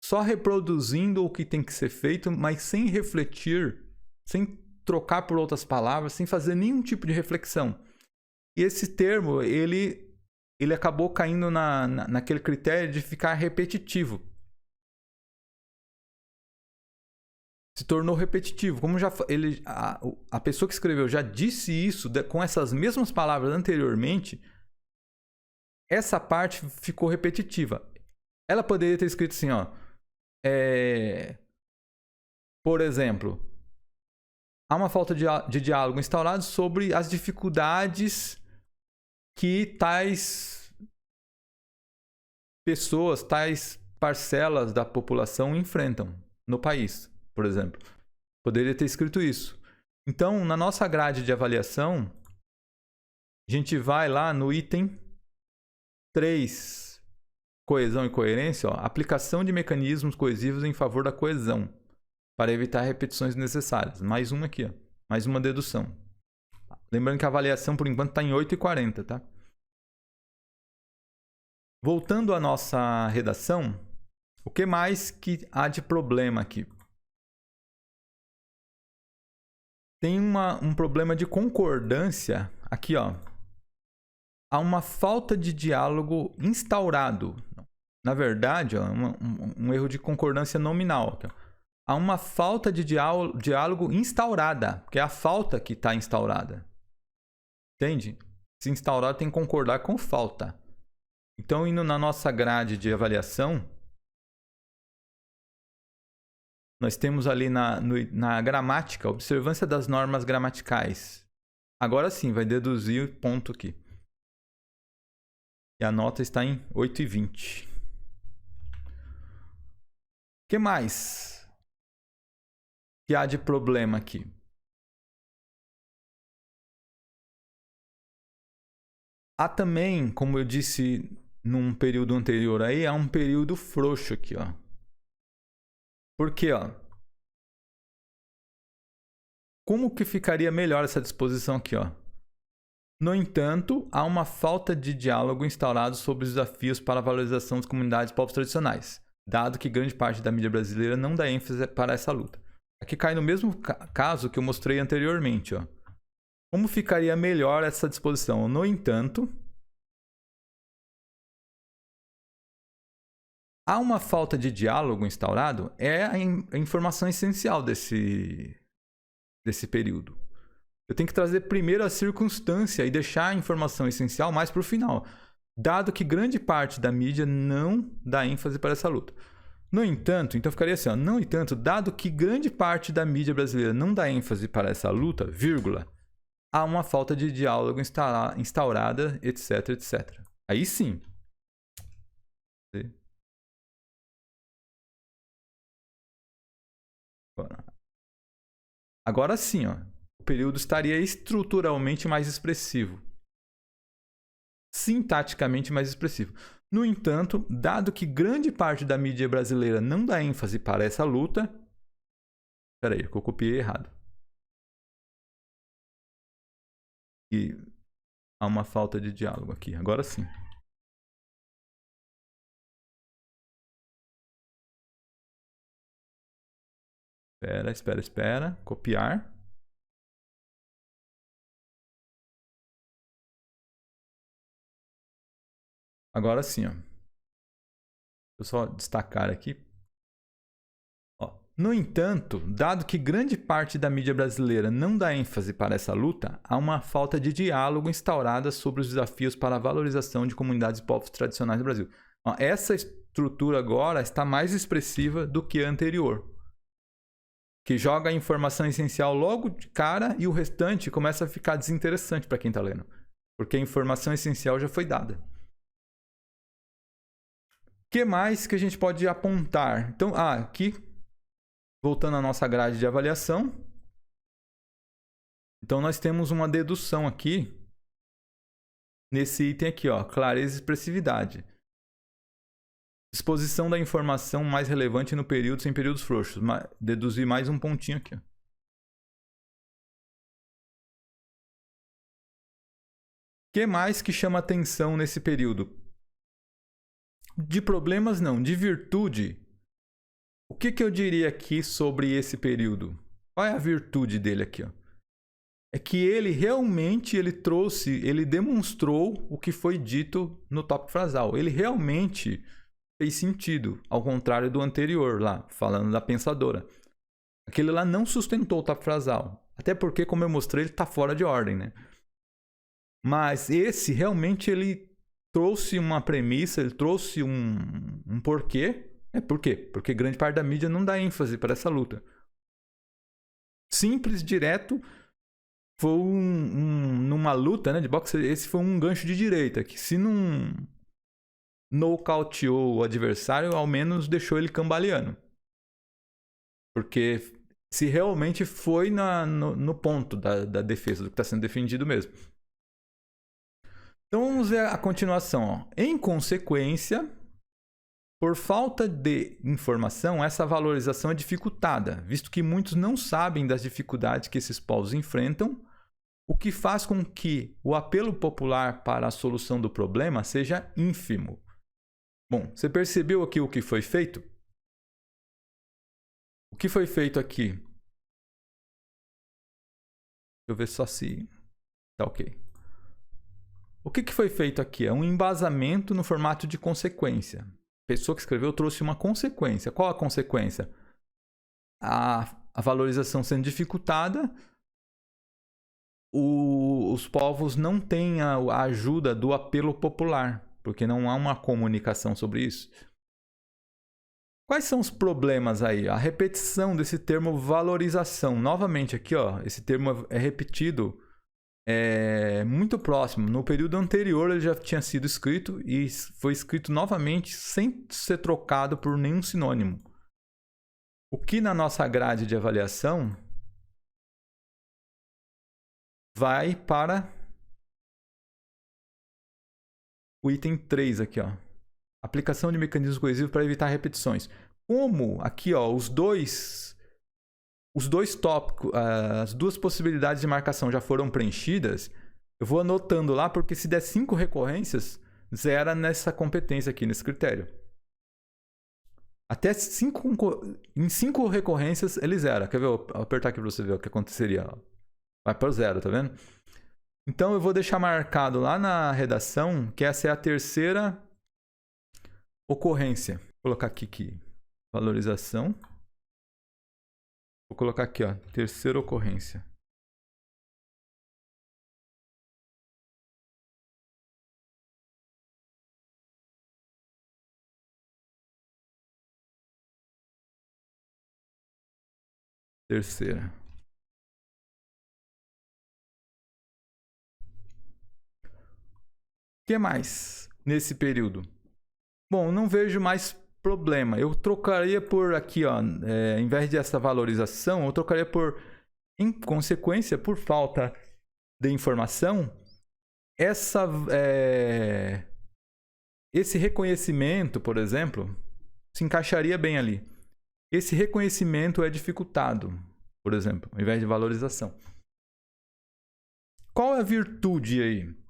só reproduzindo o que tem que ser feito, mas sem refletir, sem trocar por outras palavras, sem fazer nenhum tipo de reflexão. E esse termo, ele acabou caindo naquele critério de ficar repetitivo. Se tornou repetitivo. Como a pessoa que escreveu já disse isso com essas mesmas palavras anteriormente, essa parte ficou repetitiva. Ela poderia ter escrito assim, ó. Por exemplo, há uma falta de diálogo instaurado sobre as dificuldades que tais pessoas, tais parcelas da população enfrentam no país, por exemplo. Poderia ter escrito isso. Então, na nossa grade de avaliação, a gente vai lá no item 3, coesão e coerência, ó, aplicação de mecanismos coesivos em favor da coesão, para evitar repetições desnecessárias. Mais uma aqui, ó, mais uma dedução. Lembrando que a avaliação, por enquanto, está em 8,40, tá? Voltando à nossa redação, o que mais que há de problema aqui? Tem um problema de concordância aqui, ó. Há uma falta de diálogo instaurado. Na verdade, ó, um erro de concordância nominal. Aqui, ó. Há uma falta de diálogo instaurada, porque é a falta que está instaurada. Entende? Se instaurar, tem que concordar com falta. Então, indo na nossa grade de avaliação, nós temos ali na gramática, observância das normas gramaticais. Agora sim, vai deduzir o ponto aqui. E a nota está em 8,20. O que mais que há de problema aqui? Há também, como eu disse num período anterior aí, há um período frouxo aqui, ó. Por quê, ó? Como que ficaria melhor essa disposição aqui, ó? No entanto, há uma falta de diálogo instaurado sobre os desafios para a valorização das comunidades povos tradicionais, dado que grande parte da mídia brasileira não dá ênfase para essa luta. Aqui cai no mesmo caso que eu mostrei anteriormente, ó. Como ficaria melhor essa disposição? No entanto, há uma falta de diálogo instaurado, é a informação essencial desse período. Eu tenho que trazer primeiro a circunstância e deixar a informação essencial mais para o final, dado que grande parte da mídia não dá ênfase para essa luta. No entanto, então ficaria assim, ó, no entanto, dado que grande parte da mídia brasileira não dá ênfase para essa luta, vírgula, há uma falta de diálogo instaurada, etc, etc. Aí sim. Agora sim, ó, o período estaria estruturalmente mais expressivo. Sintaticamente mais expressivo. No entanto, dado que grande parte da mídia brasileira não dá ênfase para essa luta... Espera aí, que eu copiei errado. E há uma falta de diálogo aqui. Agora sim. Espera. Copiar. Agora sim, ó. Deixa eu só destacar aqui. Ó. No entanto, dado que grande parte da mídia brasileira não dá ênfase para essa luta, há uma falta de diálogo instaurada sobre os desafios para a valorização de comunidades e povos tradicionais do Brasil. Ó, essa estrutura agora está mais expressiva do que a anterior, que joga a informação essencial logo de cara e o restante começa a ficar desinteressante para quem está lendo, porque a informação essencial já foi dada. O que mais que a gente pode apontar? Então, aqui, voltando à nossa grade de avaliação, então nós temos uma dedução aqui, nesse item aqui, ó, clareza e expressividade. Exposição da informação mais relevante no período sem períodos frouxos. Deduzir mais um pontinho aqui. Ó. que mais que chama atenção nesse período? De problemas não, de virtude. O que eu diria aqui sobre esse período? Qual é a virtude dele aqui? Ó? É que ele realmente ele demonstrou o que foi dito no tópico frasal. Ele realmente fez sentido, ao contrário do anterior lá, falando da pensadora. Aquele lá não sustentou o tópico frasal. Até porque, como eu mostrei, ele está fora de ordem, né? Mas esse realmente ele trouxe uma premissa, ele trouxe um porquê. Por quê? Porque grande parte da mídia não dá ênfase para essa luta. Simples, direto, foi numa luta, né, de boxe, esse foi um gancho de direita, que se não nocauteou o adversário, ao menos deixou ele cambaleando. Porque se realmente foi no ponto da defesa, do que está sendo defendido mesmo. Então vamos ver a continuação. Ó. Em consequência, por falta de informação, essa valorização é dificultada, visto que muitos não sabem das dificuldades que esses povos enfrentam, o que faz com que o apelo popular para a solução do problema seja ínfimo. Bom, você percebeu aqui o que foi feito? O que foi feito aqui? Deixa eu ver só se tá ok. O que foi feito aqui? É um embasamento no formato de consequência. A pessoa que escreveu trouxe uma consequência. Qual a consequência? A valorização sendo dificultada, os povos não têm a ajuda do apelo popular, porque não há uma comunicação sobre isso. Quais são os problemas aí? A repetição desse termo valorização. Novamente aqui, ó, esse termo é repetido muito próximo. No período anterior ele já tinha sido escrito e foi escrito novamente sem ser trocado por nenhum sinônimo. O que na nossa grade de avaliação vai para o item 3 aqui, ó. Aplicação de mecanismos coesivos para evitar repetições. Como aqui, ó, os dois tópicos, as duas possibilidades de marcação já foram preenchidas, eu vou anotando lá, porque se der 5 recorrências, zera nessa competência aqui, nesse critério. Até em 5 recorrências, ele zera. Quer ver? Eu vou apertar aqui para você ver o que aconteceria. Vai para o 0, tá vendo? Então, eu vou deixar marcado lá na redação que essa é a terceira ocorrência. Vou colocar aqui valorização. Vou colocar aqui, ó, terceira ocorrência. Terceira. O que mais nesse período? Bom, não vejo mais problema. Eu trocaria por aqui, ó, em vez dessa valorização, eu trocaria por, em consequência, por falta de informação, esse reconhecimento, por exemplo, se encaixaria bem ali. Esse reconhecimento é dificultado, por exemplo, ao invés de valorização. Qual é a virtude aí?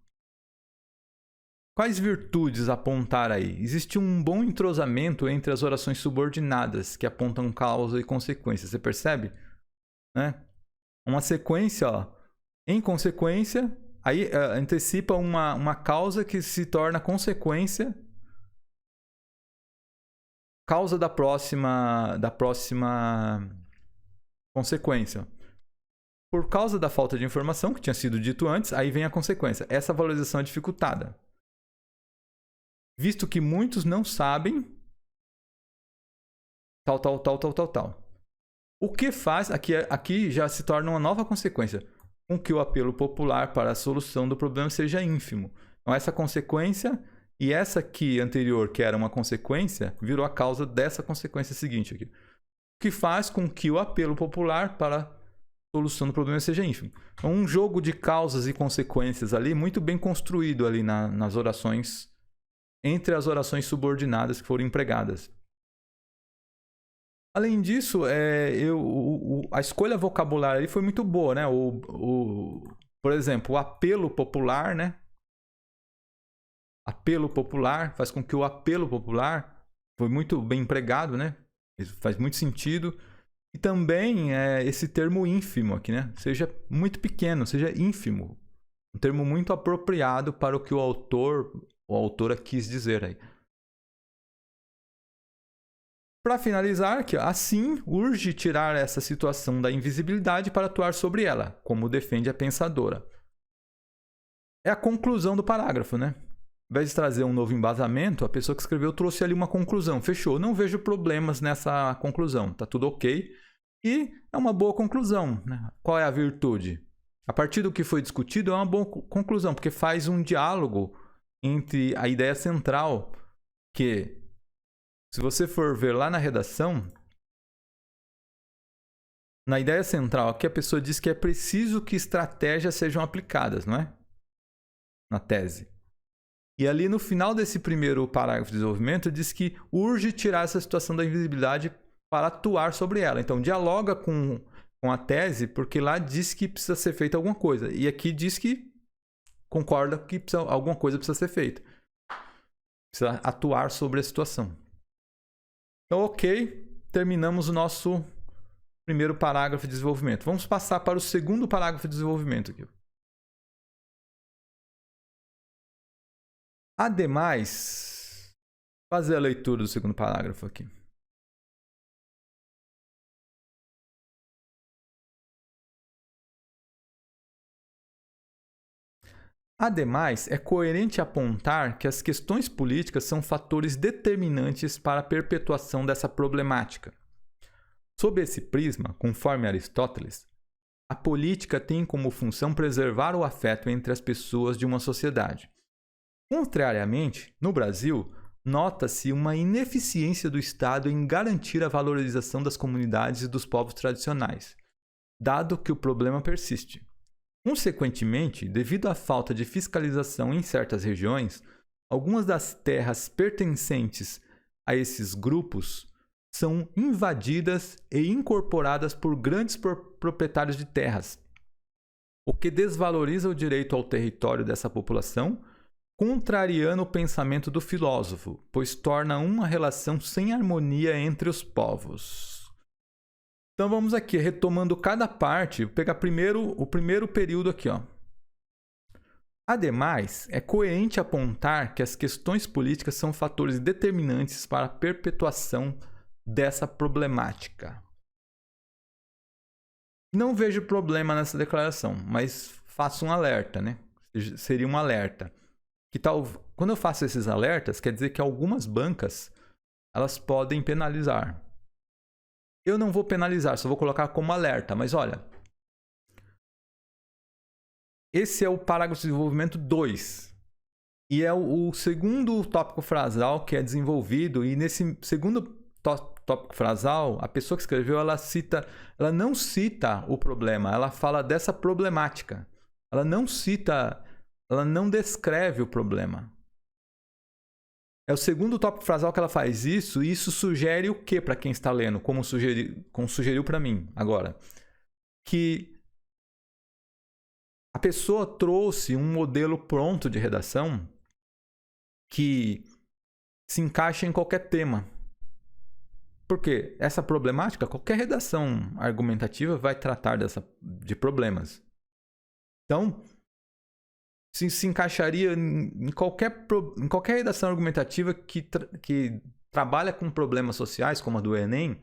Quais virtudes apontar aí? Existe um bom entrosamento entre as orações subordinadas, que apontam causa e consequência. Você percebe? Né? Uma sequência, ó, em consequência, aí antecipa uma causa que se torna consequência, causa da próxima consequência. Por causa da falta de informação, que tinha sido dito antes, aí vem a consequência. Essa valorização é dificultada. Visto que muitos não sabem tal. O que faz, aqui já se torna uma nova consequência, com que o apelo popular para a solução do problema seja ínfimo. Então essa consequência e essa aqui anterior, que era uma consequência, virou a causa dessa consequência seguinte aqui. O que faz com que o apelo popular para a solução do problema seja ínfimo. Então, um jogo de causas e consequências ali, muito bem construído ali nas orações, entre as orações subordinadas que foram empregadas. Além disso, a escolha vocabular ali foi muito boa, né? Por exemplo, o apelo popular, né? apelo popular, faz com que o apelo popular foi muito bem empregado, né? Isso faz muito sentido. E também esse termo ínfimo aqui, né? Seja muito pequeno, seja ínfimo. Um termo muito apropriado para o que o autor ou a autora quis dizer aí. Para finalizar, aqui, assim, urge tirar essa situação da invisibilidade para atuar sobre ela, como defende a pensadora. É a conclusão do parágrafo, né? Ao invés de trazer um novo embasamento, a pessoa que escreveu trouxe ali uma conclusão. Fechou. Não vejo problemas nessa conclusão. Tá tudo ok. E é uma boa conclusão, né? Qual é a virtude? A partir do que foi discutido, é uma boa conclusão, porque faz um diálogo entre a ideia central, que, se você for ver lá na redação, na ideia central, aqui a pessoa diz que é preciso que estratégias sejam aplicadas, não é? Na tese. E ali no final desse primeiro parágrafo de desenvolvimento, diz que urge tirar essa situação da invisibilidade para atuar sobre ela. Então, dialoga com a tese, porque lá diz que precisa ser feita alguma coisa. E aqui diz que concorda que alguma coisa precisa ser feita. Precisa atuar sobre a situação. Então, ok. Terminamos o nosso primeiro parágrafo de desenvolvimento. Vamos passar para o segundo parágrafo de desenvolvimento aqui. Ademais, fazer a leitura do segundo parágrafo aqui. Ademais, é coerente apontar que as questões políticas são fatores determinantes para a perpetuação dessa problemática. Sob esse prisma, conforme Aristóteles, a política tem como função preservar o afeto entre as pessoas de uma sociedade. Contrariamente, no Brasil, nota-se uma ineficiência do Estado em garantir a valorização das comunidades e dos povos tradicionais, dado que o problema persiste. Consequentemente, devido à falta de fiscalização em certas regiões, algumas das terras pertencentes a esses grupos são invadidas e incorporadas por grandes proprietários de terras, o que desvaloriza o direito ao território dessa população, contrariando o pensamento do filósofo, pois torna uma relação sem harmonia entre os povos. Então vamos aqui, retomando cada parte, vou pegar primeiro o primeiro período aqui, ó. Ademais, é coerente apontar que as questões políticas são fatores determinantes para a perpetuação dessa problemática. Não vejo problema nessa declaração, mas faço um alerta, né? Seria um alerta. Que tal, quando eu faço esses alertas, quer dizer que algumas bancas elas podem penalizar. Eu não vou penalizar, só vou colocar como alerta. Mas olha, esse é o parágrafo de desenvolvimento 2. E é o segundo tópico frasal que é desenvolvido. E nesse segundo tópico frasal, a pessoa que escreveu, ela não cita o problema. Ela fala dessa problemática. Ela não descreve o problema. É o segundo tópico frasal que ela faz isso, e isso sugere o que para quem está lendo? Como sugeriu para mim agora. Que a pessoa trouxe um modelo pronto de redação que se encaixa em qualquer tema. Porque essa problemática, qualquer redação argumentativa vai tratar de problemas. Então, se encaixaria em qualquer redação argumentativa que trabalha com problemas sociais, como a do Enem,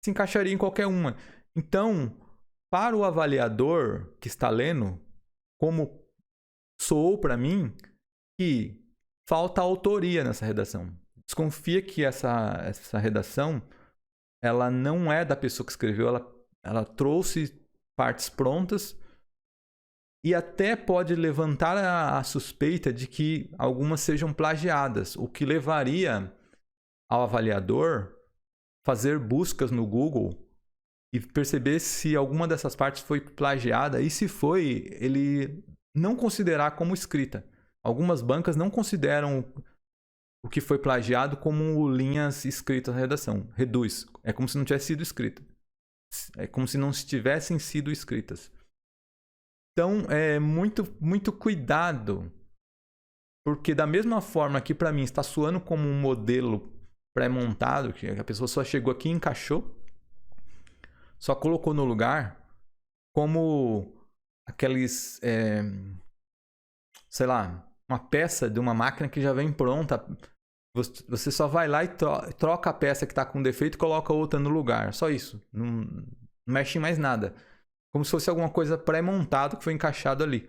se encaixaria em qualquer uma. Então, para o avaliador que está lendo, como soou para mim, que falta autoria nessa redação. Desconfia que essa redação ela não é da pessoa que escreveu, ela trouxe partes prontas. E até pode levantar a suspeita de que algumas sejam plagiadas, o que levaria ao avaliador fazer buscas no Google e perceber se alguma dessas partes foi plagiada e, se foi, ele não considerar como escrita. Algumas bancas não consideram o que foi plagiado como linhas escritas na redação. Reduz. É como se não tivesse sido escrita. É como se não tivessem sido escritas. Então, muito cuidado, Porque da mesma forma que para mim está soando como um modelo pré-montado, que a pessoa só chegou aqui e encaixou, só colocou no lugar, como aqueles, sei lá, uma peça de uma máquina que já vem pronta. Você só vai lá e troca a peça que está com defeito e coloca outra no lugar. Só isso. Não mexe em mais nada. Como se fosse alguma coisa pré-montado que foi encaixado ali.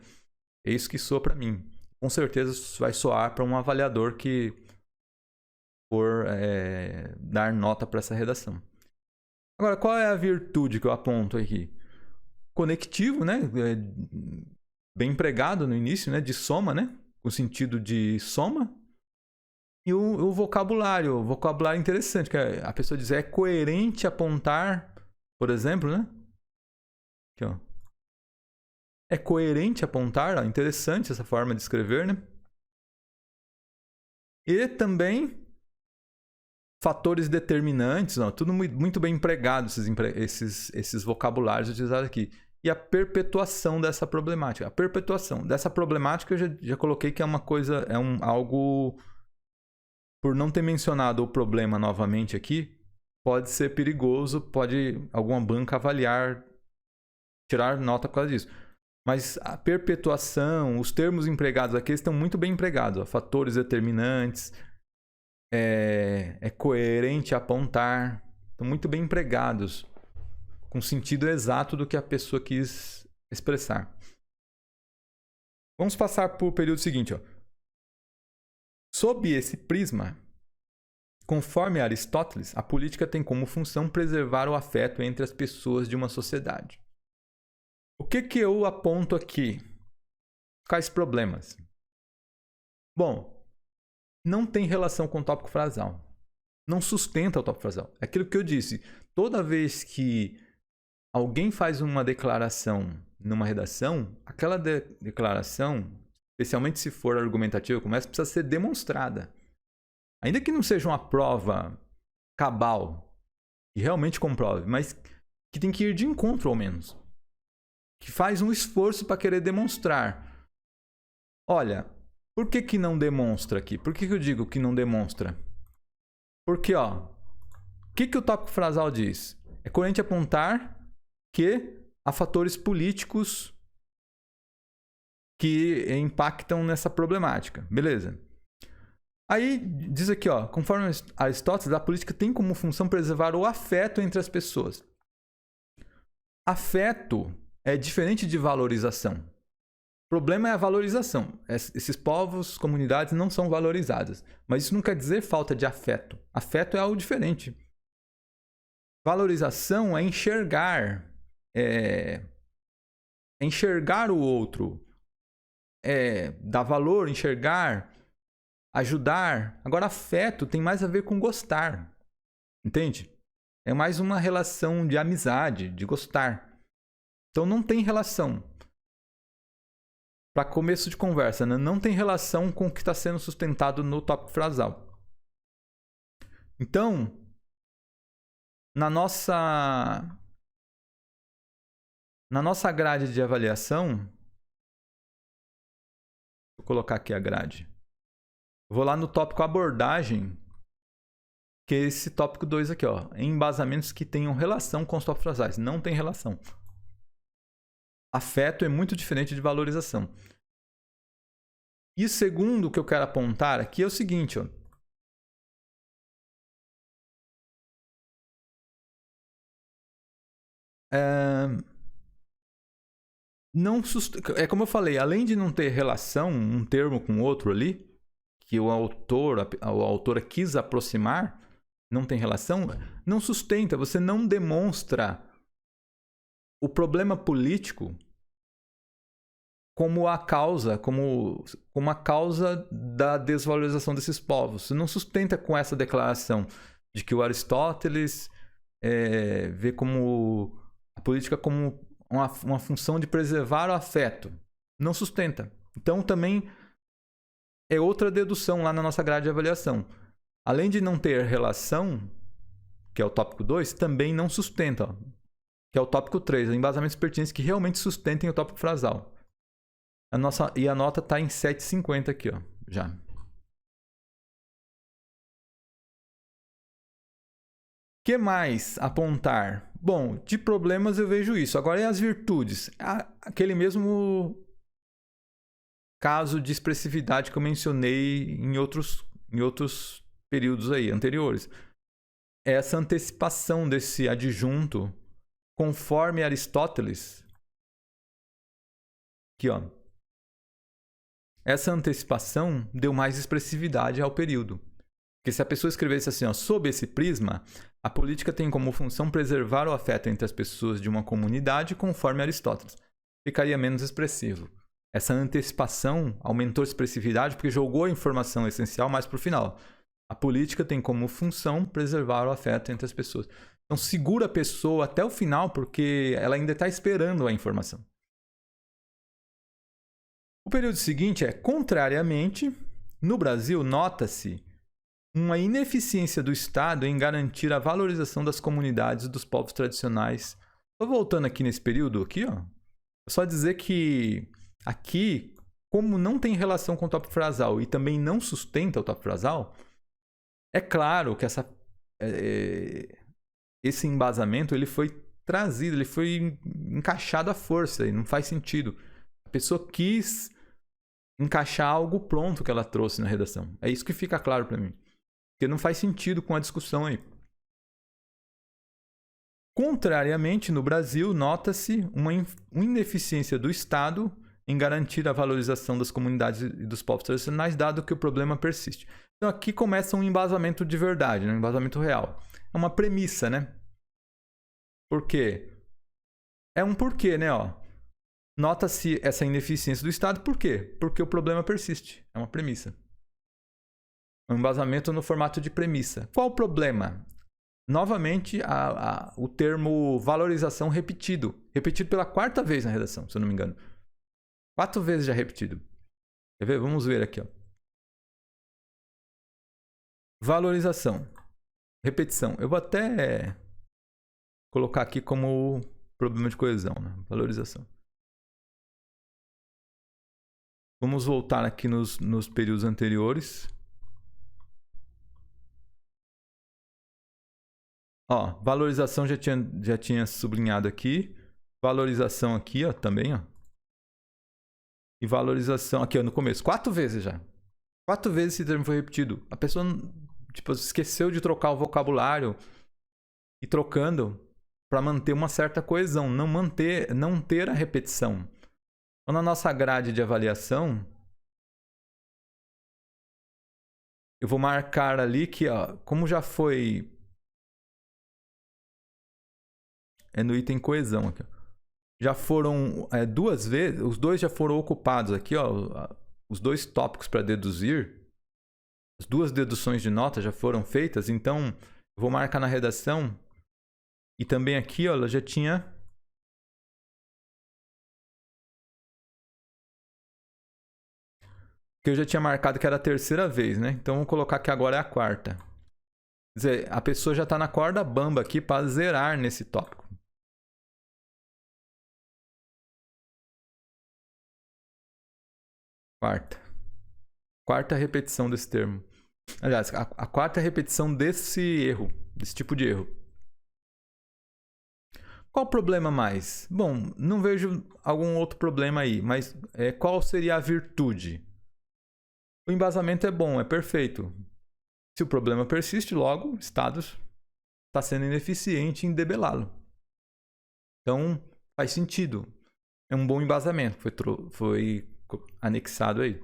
É isso que soa para mim. Com certeza isso vai soar para um avaliador que for dar nota para essa redação. Agora, qual é a virtude que eu aponto aqui? Conectivo, né? Bem empregado no início, né? De soma, né? O sentido de soma. E o vocabulário interessante, que a pessoa diz é coerente apontar, por exemplo, né? Aqui, ó. É coerente apontar, ó, interessante essa forma de escrever, né? E também fatores determinantes, ó, tudo muito bem empregado, esses vocabulários utilizados aqui. E a perpetuação dessa problemática. A perpetuação dessa problemática eu já coloquei que é uma coisa, algo... Por não ter mencionado o problema novamente aqui, pode ser perigoso, pode alguma banca avaliar, tirar nota por causa disso. Mas a perpetuação, os termos empregados aqui estão muito bem empregados. Ó. Fatores determinantes, é coerente apontar, estão muito bem empregados, com sentido exato do que a pessoa quis expressar. Vamos passar para o período seguinte, ó. Sob esse prisma, conforme Aristóteles, a política tem como função preservar o afeto entre as pessoas de uma sociedade. O que eu aponto aqui? Quais problemas? Bom, não tem relação com o tópico frasal. Não sustenta o tópico frasal. É aquilo que eu disse. Toda vez que alguém faz uma declaração numa redação, aquela declaração, especialmente se for argumentativa, precisa ser demonstrada. Ainda que não seja uma prova cabal, que realmente comprove, mas que tem que ir de encontro ao menos. Que faz um esforço para querer demonstrar. Olha, por que não demonstra aqui? Por que eu digo que não demonstra? Porque, ó, o que o tópico frasal diz? É coerente apontar que há fatores políticos que impactam nessa problemática. Beleza. Aí diz aqui, ó, conforme Aristóteles, a política tem como função preservar o afeto entre as pessoas. Afeto é diferente de valorização. O problema é a valorização. Esses povos, comunidades não são valorizadas. Mas isso não quer dizer falta de afeto. Afeto é algo diferente. Valorização é enxergar. Enxergar o outro. Dar valor, enxergar, ajudar. Agora, afeto tem mais a ver com gostar. Entende? É mais uma relação de amizade, de gostar. Então, não tem relação. Para começo de conversa, né? Não tem relação com o que está sendo sustentado no tópico frasal. Então, na nossa grade de avaliação, vou colocar aqui a grade. Vou lá no tópico abordagem, que é esse tópico 2 aqui, ó, embasamentos que tenham relação com os tópicos frasais. Não tem relação. Afeto é muito diferente de valorização. E segundo o que eu quero apontar aqui é o seguinte, ó. Como eu falei, além de não ter relação, um termo com outro ali, que a autora quis aproximar, não tem relação, não sustenta, você não demonstra o problema político como a causa, como a causa da desvalorização desses povos. Você não sustenta com essa declaração de que o Aristóteles vê como a política como uma função de preservar o afeto. Não sustenta. Então, também é outra dedução lá na nossa grade de avaliação. Além de não ter relação, que é o tópico 2, também não sustenta, ó, que é o tópico 3, embasamentos pertinentes que realmente sustentem o tópico frasal. E a nota está em 7,50 aqui, ó. já. Que mais apontar? Bom, de problemas eu vejo isso. Agora, e as virtudes? Aquele mesmo caso de expressividade que eu mencionei em outros períodos aí, anteriores. Essa antecipação desse adjunto, conforme Aristóteles. Aqui, ó. Essa antecipação deu mais expressividade ao período. Porque se a pessoa escrevesse assim, ó, sob esse prisma, a política tem como função preservar o afeto entre as pessoas de uma comunidade, conforme Aristóteles. Ficaria menos expressivo. Essa antecipação aumentou a expressividade porque jogou a informação essencial mais para o final. A política tem como função preservar o afeto entre as pessoas. Então segura a pessoa até o final porque ela ainda está esperando a informação. O período seguinte é, contrariamente, no Brasil, nota-se uma ineficiência do Estado em garantir a valorização das comunidades dos povos tradicionais. Estou voltando aqui nesse período, aqui, ó. É só dizer que aqui, como não tem relação com o tópico frasal e também não sustenta o tópico frasal, é claro que esse embasamento ele foi trazido, ele foi encaixado à força e não faz sentido. A pessoa quis encaixar algo pronto que ela trouxe na redação. É isso que fica claro para mim. Porque não faz sentido com a discussão aí. Contrariamente, no Brasil, nota-se uma ineficiência do Estado em garantir a valorização das comunidades e dos povos tradicionais, dado que o problema persiste. Então aqui começa um embasamento de verdade, um embasamento real. É uma premissa, né? Por quê? É um porquê, né? Ó. Nota-se essa ineficiência do Estado, por quê? Porque o problema persiste. É uma premissa. Um embasamento no formato de premissa. Qual o problema? Novamente, o termo valorização repetido. Repetido pela 4ª vez na redação, se eu não me engano. 4 vezes já repetido. Quer ver? Vamos ver aqui, ó. Valorização. Repetição. Eu vou até colocar aqui como problema de coesão, né? Valorização. Vamos voltar aqui nos períodos anteriores. Ó, valorização já tinha sublinhado aqui. Valorização aqui, ó, também, ó. E valorização aqui, ó, no começo. 4 vezes já. 4 vezes esse termo foi repetido. A pessoa, tipo, esqueceu de trocar o vocabulário e trocando para manter uma certa coesão, não ter a repetição. Então, na nossa grade de avaliação, eu vou marcar ali que, ó, como já foi... É no item coesão aqui, ó. Já foram 2 vezes, os 2 já foram ocupados aqui, ó, os 2 tópicos para deduzir, as 2 deduções de nota já foram feitas, então eu vou marcar na redação e também aqui, ó, ela já tinha que eu já tinha marcado que era a 3ª vez, né? Então vou colocar que agora é a 4ª. Quer dizer, a pessoa já está na corda bamba aqui para zerar nesse tópico. Quarta repetição desse termo. Aliás, a 4ª repetição desse erro, desse tipo de erro. Qual o problema mais? Bom, não vejo algum outro problema aí, mas qual seria a virtude? O embasamento é bom, é perfeito. Se o problema persiste, logo o Estado está sendo ineficiente em debelá-lo. Então, faz sentido. É um bom embasamento, foi anexado aí.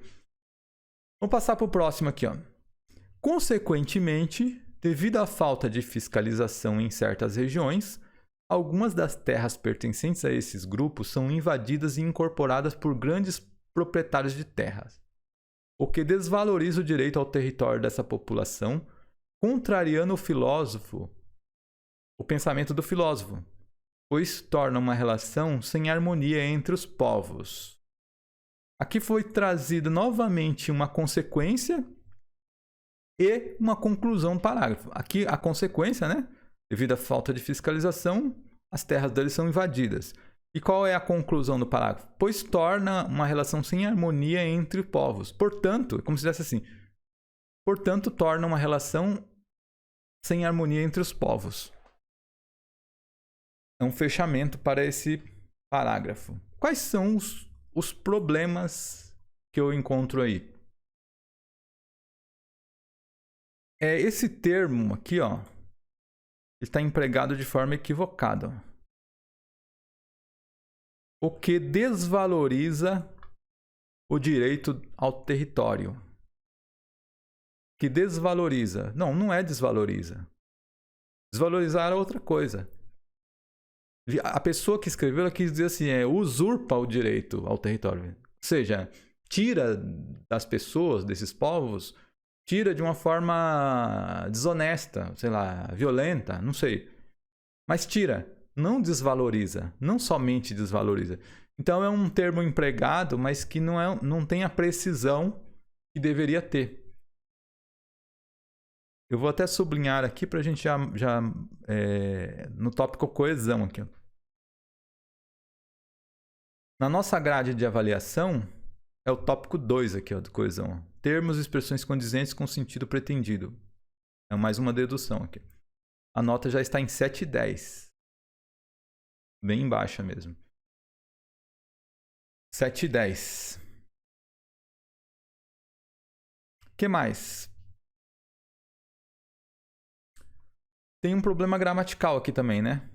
Vamos passar para o próximo aqui, ó. Consequentemente, devido à falta de fiscalização em certas regiões, algumas das terras pertencentes a esses grupos são invadidas e incorporadas por grandes proprietários de terras, o que desvaloriza o direito ao território dessa população, contrariando o pensamento do filósofo, pois torna uma relação sem harmonia entre os povos. Aqui foi trazida novamente uma consequência e uma conclusão do parágrafo. Aqui a consequência, né? Devido à falta de fiscalização, as terras deles são invadidas. E qual é a conclusão do parágrafo? Pois torna uma relação sem harmonia entre povos. Portanto, como se dissesse assim, portanto, torna uma relação sem harmonia entre os povos. É um fechamento para esse parágrafo. Quais são os problemas que eu encontro aí? Esse termo aqui, ó, está empregado de forma equivocada. O que desvaloriza o direito ao território. Que desvaloriza. Não, não é desvaloriza. Desvalorizar é outra coisa. A pessoa que escreveu, ela quis dizer assim, usurpa o direito ao território. Ou seja, tira das pessoas, desses povos, tira de uma forma desonesta, sei lá, violenta, não sei. Mas tira, não desvaloriza, não somente desvaloriza. Então é um termo empregado, mas que não tem a precisão que deveria ter. Eu vou até sublinhar aqui para a gente já no tópico coesão aqui. Na nossa grade de avaliação, é o tópico 2 aqui, ó, de coesão. Termos e expressões condizentes com o sentido pretendido. É mais uma dedução aqui. A nota já está em 7,10. Bem baixa mesmo. 7,10. O que mais? Tem um problema gramatical aqui também, né?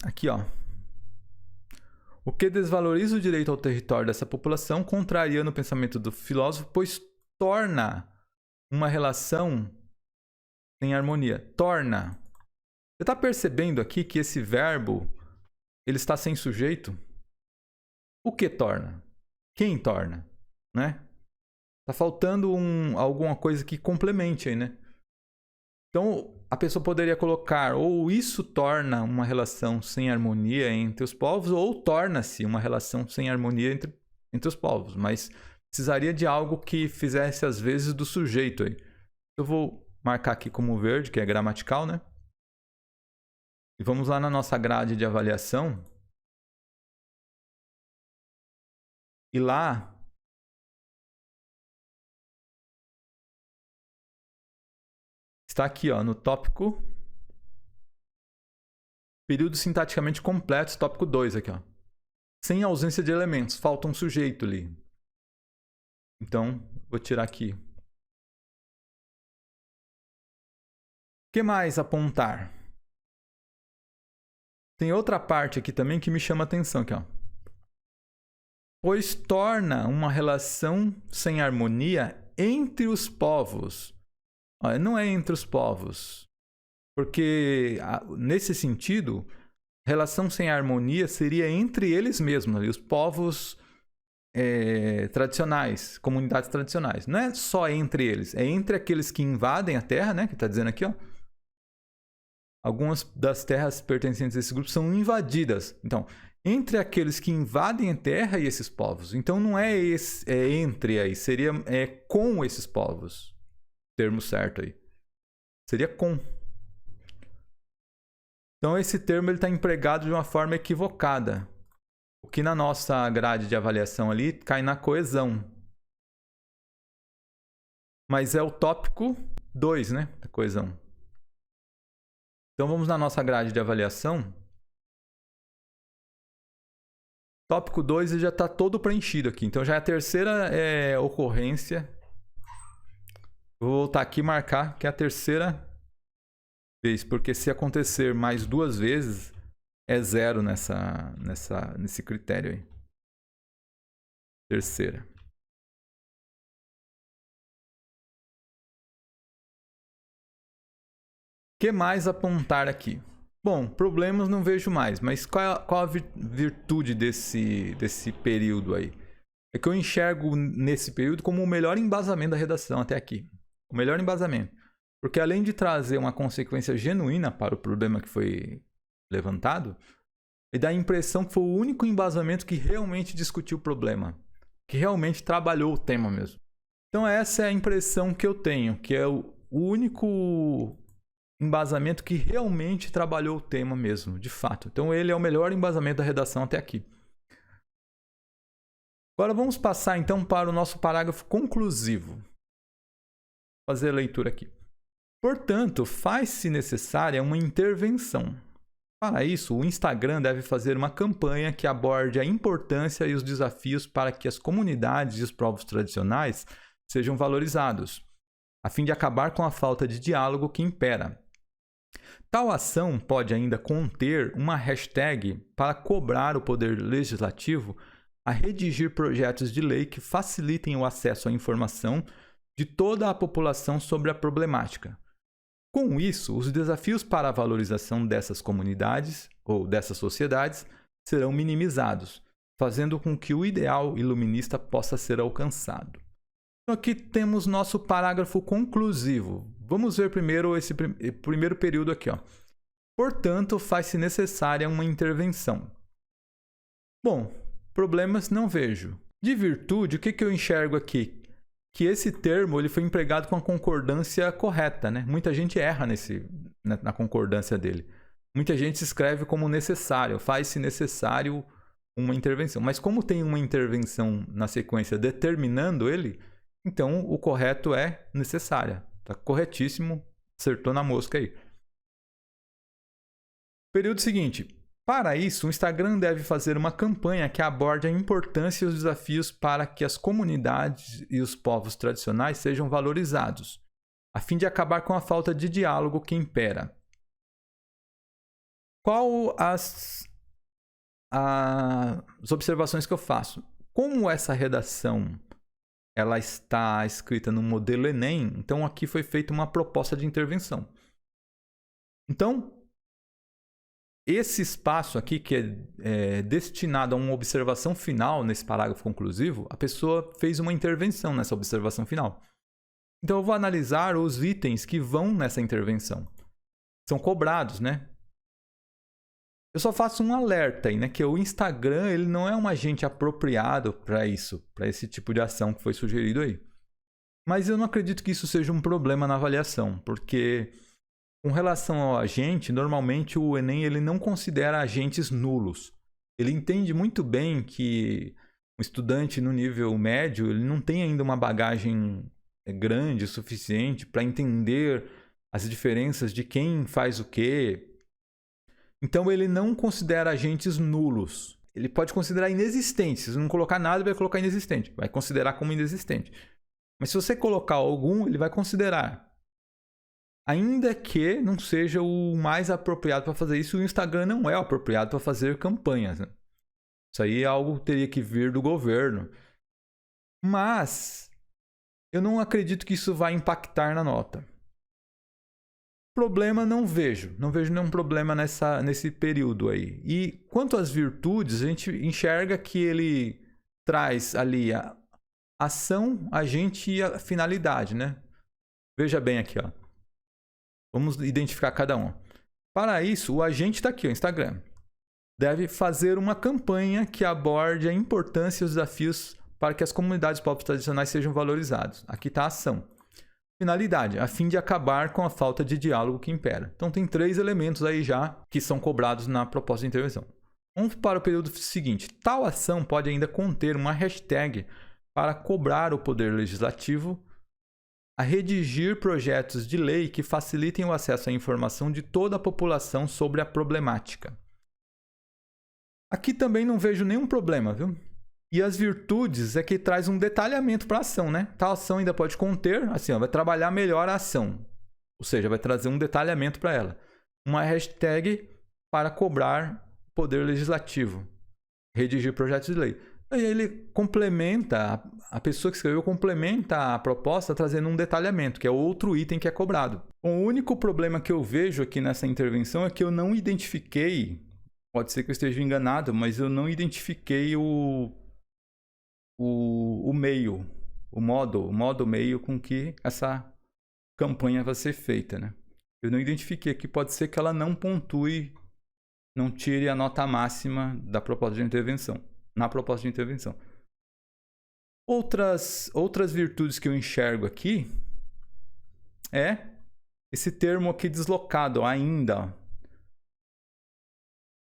Aqui, ó. O que desvaloriza o direito ao território dessa população, contrariando o pensamento do filósofo, pois torna uma relação sem harmonia. Torna. Você está percebendo aqui que esse verbo ele está sem sujeito? O que torna? Quem torna? Né? Tá faltando alguma coisa que complemente aí, né? Então, a pessoa poderia colocar ou isso torna uma relação sem harmonia entre os povos ou torna-se uma relação sem harmonia entre os povos. Mas precisaria de algo que fizesse às vezes do sujeito aí. Eu vou marcar aqui como verde, que é gramatical, né? E vamos lá na nossa grade de avaliação. E lá está aqui, ó, no tópico período sintaticamente completo, tópico 2 aqui, ó. Sem ausência de elementos, falta um sujeito ali. Então, vou tirar aqui. O que mais apontar? Tem outra parte aqui também que me chama a atenção aqui, ó. Pois torna uma relação sem harmonia entre os povos. Olha, não é entre os povos. Porque, nesse sentido, relação sem harmonia seria entre eles mesmos, ali, os povos tradicionais, comunidades tradicionais. Não é só entre eles, é entre aqueles que invadem a terra, né? Que está dizendo aqui, ó. Algumas das terras pertencentes a esse grupo são invadidas. Então, entre aqueles que invadem a terra e esses povos. Então, não é entre aí, seria com esses povos. O termo certo aí. Seria com. Então, esse termo está empregado de uma forma equivocada. O que na nossa grade de avaliação ali cai na coesão. Mas é o tópico 2, né? Da coesão. Então, vamos na nossa grade de avaliação. Tópico 2 já está todo preenchido aqui. Então, já é a terceira ocorrência. Vou voltar aqui e marcar que é a terceira vez. Porque se acontecer mais 2 vezes, é 0 nesse critério aí. Terceira. O que mais apontar aqui? Bom, problemas não vejo mais, mas qual a virtude desse período aí? É que eu enxergo nesse período como o melhor embasamento da redação até aqui. O melhor embasamento. Porque além de trazer uma consequência genuína para o problema que foi levantado, ele dá a impressão que foi o único embasamento que realmente discutiu o problema. Que realmente trabalhou o tema mesmo. Então essa é a impressão que eu tenho, que é o único embasamento que realmente trabalhou o tema mesmo, de fato. Então ele é o melhor embasamento da redação até aqui. Agora vamos passar então para o nosso parágrafo conclusivo. Vou fazer a leitura aqui. Portanto, faz-se necessária uma intervenção. Para isso, o Instagram deve fazer uma campanha que aborde a importância e os desafios para que as comunidades e os povos tradicionais sejam valorizados, a fim de acabar com a falta de diálogo que impera. Tal ação pode ainda conter uma hashtag para cobrar o poder legislativo a redigir projetos de lei que facilitem o acesso à informação de toda a população sobre a problemática. Com isso, os desafios para a valorização dessas comunidades ou dessas sociedades serão minimizados, fazendo com que o ideal iluminista possa ser alcançado. Então, aqui temos nosso parágrafo conclusivo. Vamos ver primeiro esse primeiro período aqui. Portanto, faz-se necessária uma intervenção. Bom, problemas não vejo. De virtude, o que eu enxergo aqui? Que esse termo ele foi empregado com a concordância correta, né? Muita gente erra na concordância dele. Muita gente escreve como necessário, faz-se necessário uma intervenção. Mas como tem uma intervenção na sequência determinando ele, então o correto é necessária. Está corretíssimo, acertou na mosca aí. Período seguinte. Para isso, o Instagram deve fazer uma campanha que aborde a importância e os desafios para que as comunidades e os povos tradicionais sejam valorizados, a fim de acabar com a falta de diálogo que impera. Qual as observações que eu faço? Como essa redação ela está escrita no modelo Enem, então aqui foi feita uma proposta de intervenção. Então, esse espaço aqui, que é destinado a uma observação final nesse parágrafo conclusivo, a pessoa fez uma intervenção nessa observação final. Então, eu vou analisar os itens que vão nessa intervenção. São cobrados, né? Eu só faço um alerta aí, né? Que o Instagram ele não é um agente apropriado para isso, para esse tipo de ação que foi sugerido aí. Mas eu não acredito que isso seja um problema na avaliação, porque com relação ao agente, normalmente o Enem ele não considera agentes nulos. Ele entende muito bem que o estudante no nível médio ele não tem ainda uma bagagem grande o suficiente para entender as diferenças de quem faz o quê. Então ele não considera agentes nulos. Ele pode considerar inexistentes. Se não colocar nada, ele vai colocar inexistente. Vai considerar como inexistente. Mas se você colocar algum, ele vai considerar. Ainda que não seja o mais apropriado para fazer isso, o Instagram não é o apropriado para fazer campanhas. Né? Isso aí é algo que teria que vir do governo. Mas eu não acredito que isso vai impactar na nota. Problema não vejo. Não vejo nenhum problema nesse período aí. E quanto às virtudes, a gente enxerga que ele traz ali a ação, agente e a finalidade, né? Veja bem aqui, ó. Vamos identificar cada um. Para isso, o agente está aqui, o Instagram. Deve fazer uma campanha que aborde a importância e os desafios para que as comunidades e povos tradicionais sejam valorizados. Aqui está a ação. Finalidade, a fim de acabar com a falta de diálogo que impera. Então, tem 3 elementos aí já que são cobrados na proposta de intervenção. Vamos para o período seguinte. Tal ação pode ainda conter uma hashtag para cobrar o poder legislativo a redigir projetos de lei que facilitem o acesso à informação de toda a população sobre a problemática. Aqui também não vejo nenhum problema, viu? E as virtudes é que traz um detalhamento para a ação, né? Tal ação ainda pode conter, assim, ó, vai trabalhar melhor a ação. Ou seja, vai trazer um detalhamento para ela. Uma hashtag para cobrar o poder legislativo. Redigir projetos de lei. Aí ele complementa, a pessoa que escreveu complementa a proposta trazendo um detalhamento, que é outro item que é cobrado. O único problema que eu vejo aqui nessa intervenção é que eu não identifiquei, pode ser que eu esteja enganado, mas eu não identifiquei o meio, o modo meio com que essa campanha vai ser feita, né? Eu não identifiquei aqui, pode ser que ela não pontue, não tire a nota máxima da proposta de intervenção. Na proposta de intervenção. Outras virtudes que eu enxergo aqui é esse termo aqui deslocado, ainda.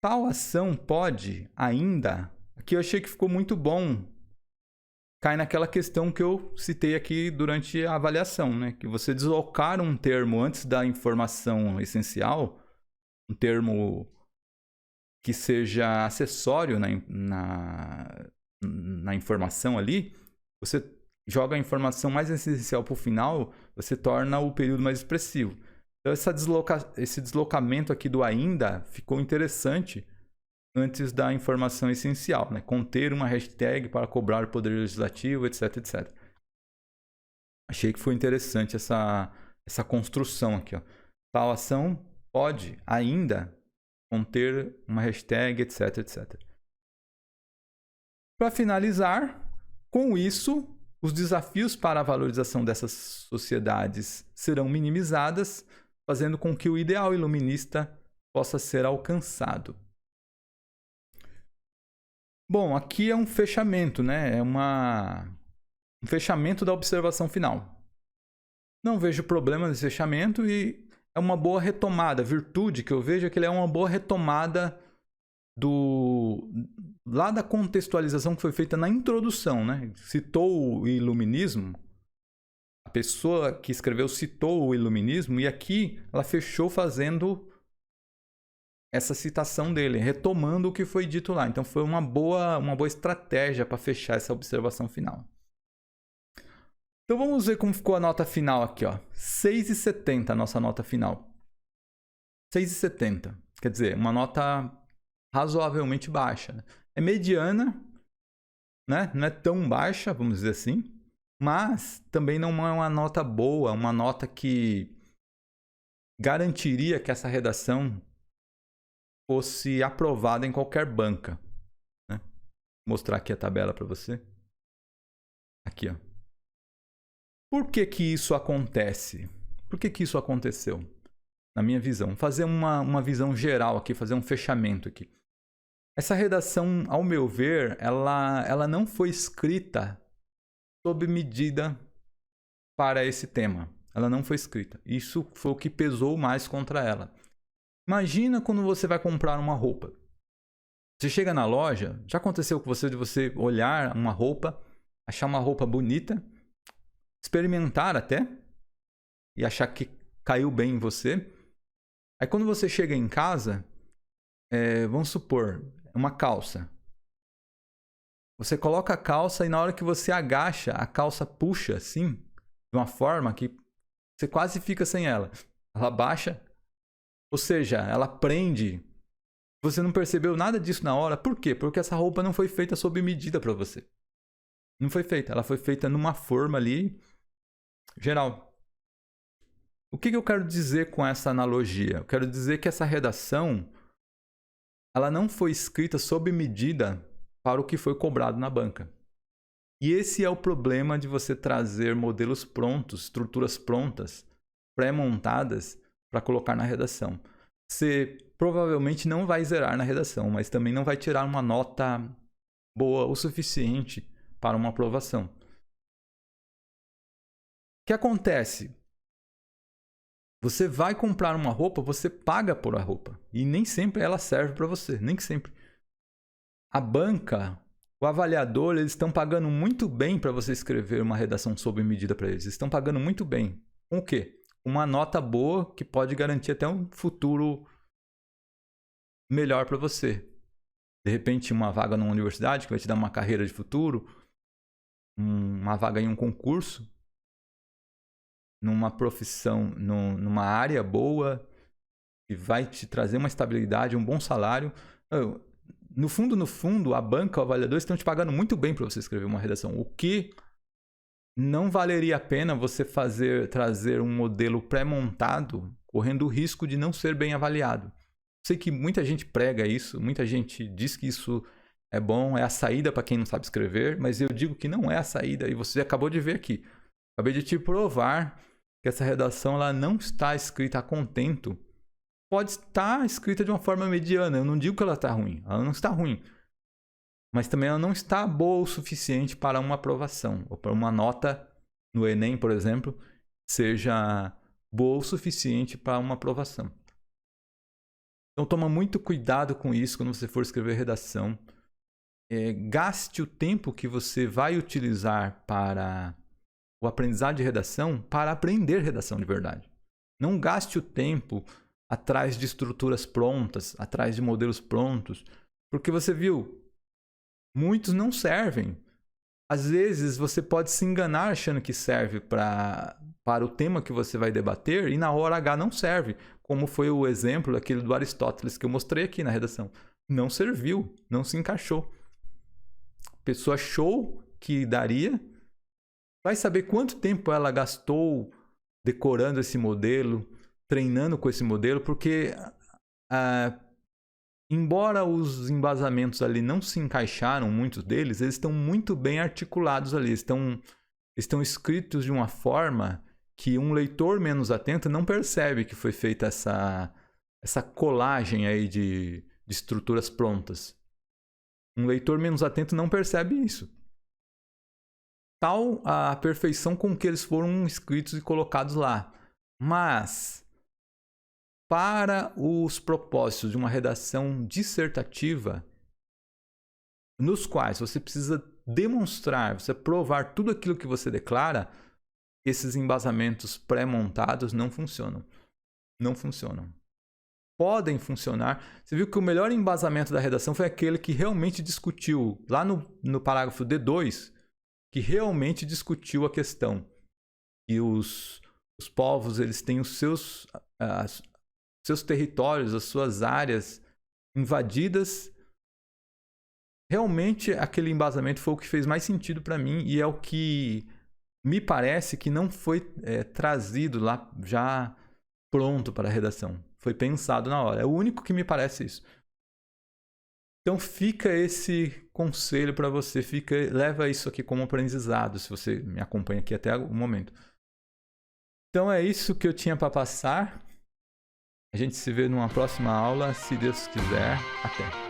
Tal ação pode, ainda. Aqui eu achei que ficou muito bom. Cai naquela questão que eu citei aqui durante a avaliação, né? Que você deslocar um termo antes da informação essencial, um termo que seja acessório na informação ali, você joga a informação mais essencial para o final, você torna o período mais expressivo. Então, esse deslocamento aqui do ainda ficou interessante antes da informação essencial, né? Conter uma hashtag para cobrar o poder legislativo, etc, etc. Achei que foi interessante essa construção aqui, ó. Tal ação pode ainda conter uma hashtag, etc, etc. Para finalizar, com isso, os desafios para a valorização dessas sociedades serão minimizadas, fazendo com que o ideal iluminista possa ser alcançado. Bom, aqui é um fechamento, né? É um fechamento da observação final. Não vejo problema nesse fechamento e é uma boa retomada. A virtude que eu vejo é que ele é uma boa retomada lá da contextualização que foi feita na introdução, né? Citou o iluminismo, a pessoa que escreveu citou o iluminismo e aqui ela fechou fazendo essa citação dele, retomando o que foi dito lá. Então foi uma boa estratégia para fechar essa observação final. Então vamos ver como ficou a nota final aqui, ó. 6,70 a nossa nota final. 6,70. Quer dizer, uma nota razoavelmente baixa, né? É mediana, né? Não é tão baixa, vamos dizer assim, mas também não é uma nota boa, uma nota que garantiria que essa redação fosse aprovada em qualquer banca, né? Vou mostrar aqui a tabela para você. Aqui, ó. Por que que isso acontece? Por que que isso aconteceu? Na minha visão. Fazer uma visão geral aqui, fazer um fechamento aqui. Essa redação, ao meu ver, ela não foi escrita sob medida para esse tema. Ela não foi escrita. Isso foi o que pesou mais contra ela. Imagina quando você vai comprar uma roupa. Você chega na loja, já aconteceu com você de você olhar uma roupa, achar uma roupa bonita, experimentar até, e achar que caiu bem em você. Aí quando você chega em casa, vamos supor, uma calça. Você coloca a calça e na hora que você agacha, a calça puxa assim, de uma forma que você quase fica sem ela. Ela baixa, ou seja, ela prende. Você não percebeu nada disso na hora. Por quê? Porque essa roupa não foi feita sob medida para você. Não foi feita. Ela foi feita numa forma ali geral. O que eu quero dizer com essa analogia? Eu quero dizer que essa redação ela não foi escrita sob medida para o que foi cobrado na banca. E esse é o problema de você trazer modelos prontos, estruturas prontas, pré-montadas para colocar na redação. Você provavelmente não vai zerar na redação, mas também não vai tirar uma nota boa o suficiente para uma aprovação. O que acontece? Você vai comprar uma roupa, você paga por a roupa. E nem sempre ela serve para você, nem sempre. A banca, o avaliador, eles estão pagando muito bem para você escrever uma redação sob medida para eles. Eles estão pagando muito bem. Com o quê? Uma nota boa que pode garantir até um futuro melhor para você. De repente, uma vaga numa universidade que vai te dar uma carreira de futuro, uma vaga em um concurso, numa profissão, numa área boa, que vai te trazer uma estabilidade, um bom salário. No fundo, a banca, o avaliador estão te pagando muito bem para você escrever uma redação. O que não valeria a pena você trazer um modelo pré-montado, correndo o risco de não ser bem avaliado. Sei que muita gente prega isso, muita gente diz que isso é bom, é a saída para quem não sabe escrever, mas eu digo que não é a saída, e você acabou de ver aqui. Acabei de te provar que essa redação ela não está escrita a contento. Pode estar escrita de uma forma mediana, eu não digo que ela está ruim, ela não está ruim. Mas também ela não está boa o suficiente para uma aprovação, ou para uma nota no Enem, por exemplo, seja boa o suficiente para uma aprovação. Então toma muito cuidado com isso quando você for escrever redação. Gaste o tempo que você vai utilizar para o aprendizado de redação para aprender redação de verdade. Não gaste o tempo atrás de estruturas prontas, atrás de modelos prontos, porque você viu, muitos não servem. Às vezes você pode se enganar achando que serve para o tema que você vai debater e na hora H não serve, como foi o exemplo daquele do Aristóteles que eu mostrei aqui na redação. Não serviu, não se encaixou. A pessoa achou que daria. Vai saber quanto tempo ela gastou decorando esse modelo, treinando com esse modelo, porque embora os embasamentos ali não se encaixaram, muitos deles, eles estão muito bem articulados ali, estão escritos de uma forma que um leitor menos atento não percebe que foi feita essa colagem aí de estruturas prontas. Um leitor menos atento não percebe isso. Tal a perfeição com que eles foram escritos e colocados lá. Mas, para os propósitos de uma redação dissertativa, nos quais você precisa demonstrar, você provar tudo aquilo que você declara, esses embasamentos pré-montados não funcionam. Não funcionam. Podem funcionar. Você viu que o melhor embasamento da redação foi aquele que realmente discutiu, lá no parágrafo D2, que realmente discutiu a questão. E os povos, eles têm os seus territórios, as suas áreas invadidas. Realmente, aquele embasamento foi o que fez mais sentido para mim e é o que me parece que não foi trazido lá já pronto para a redação. Foi pensado na hora. É o único que me parece isso. Então fica esse conselho para você, leva isso aqui como aprendizado, se você me acompanha aqui até o momento. Então é isso que eu tinha para passar. A gente se vê numa próxima aula, se Deus quiser. Até!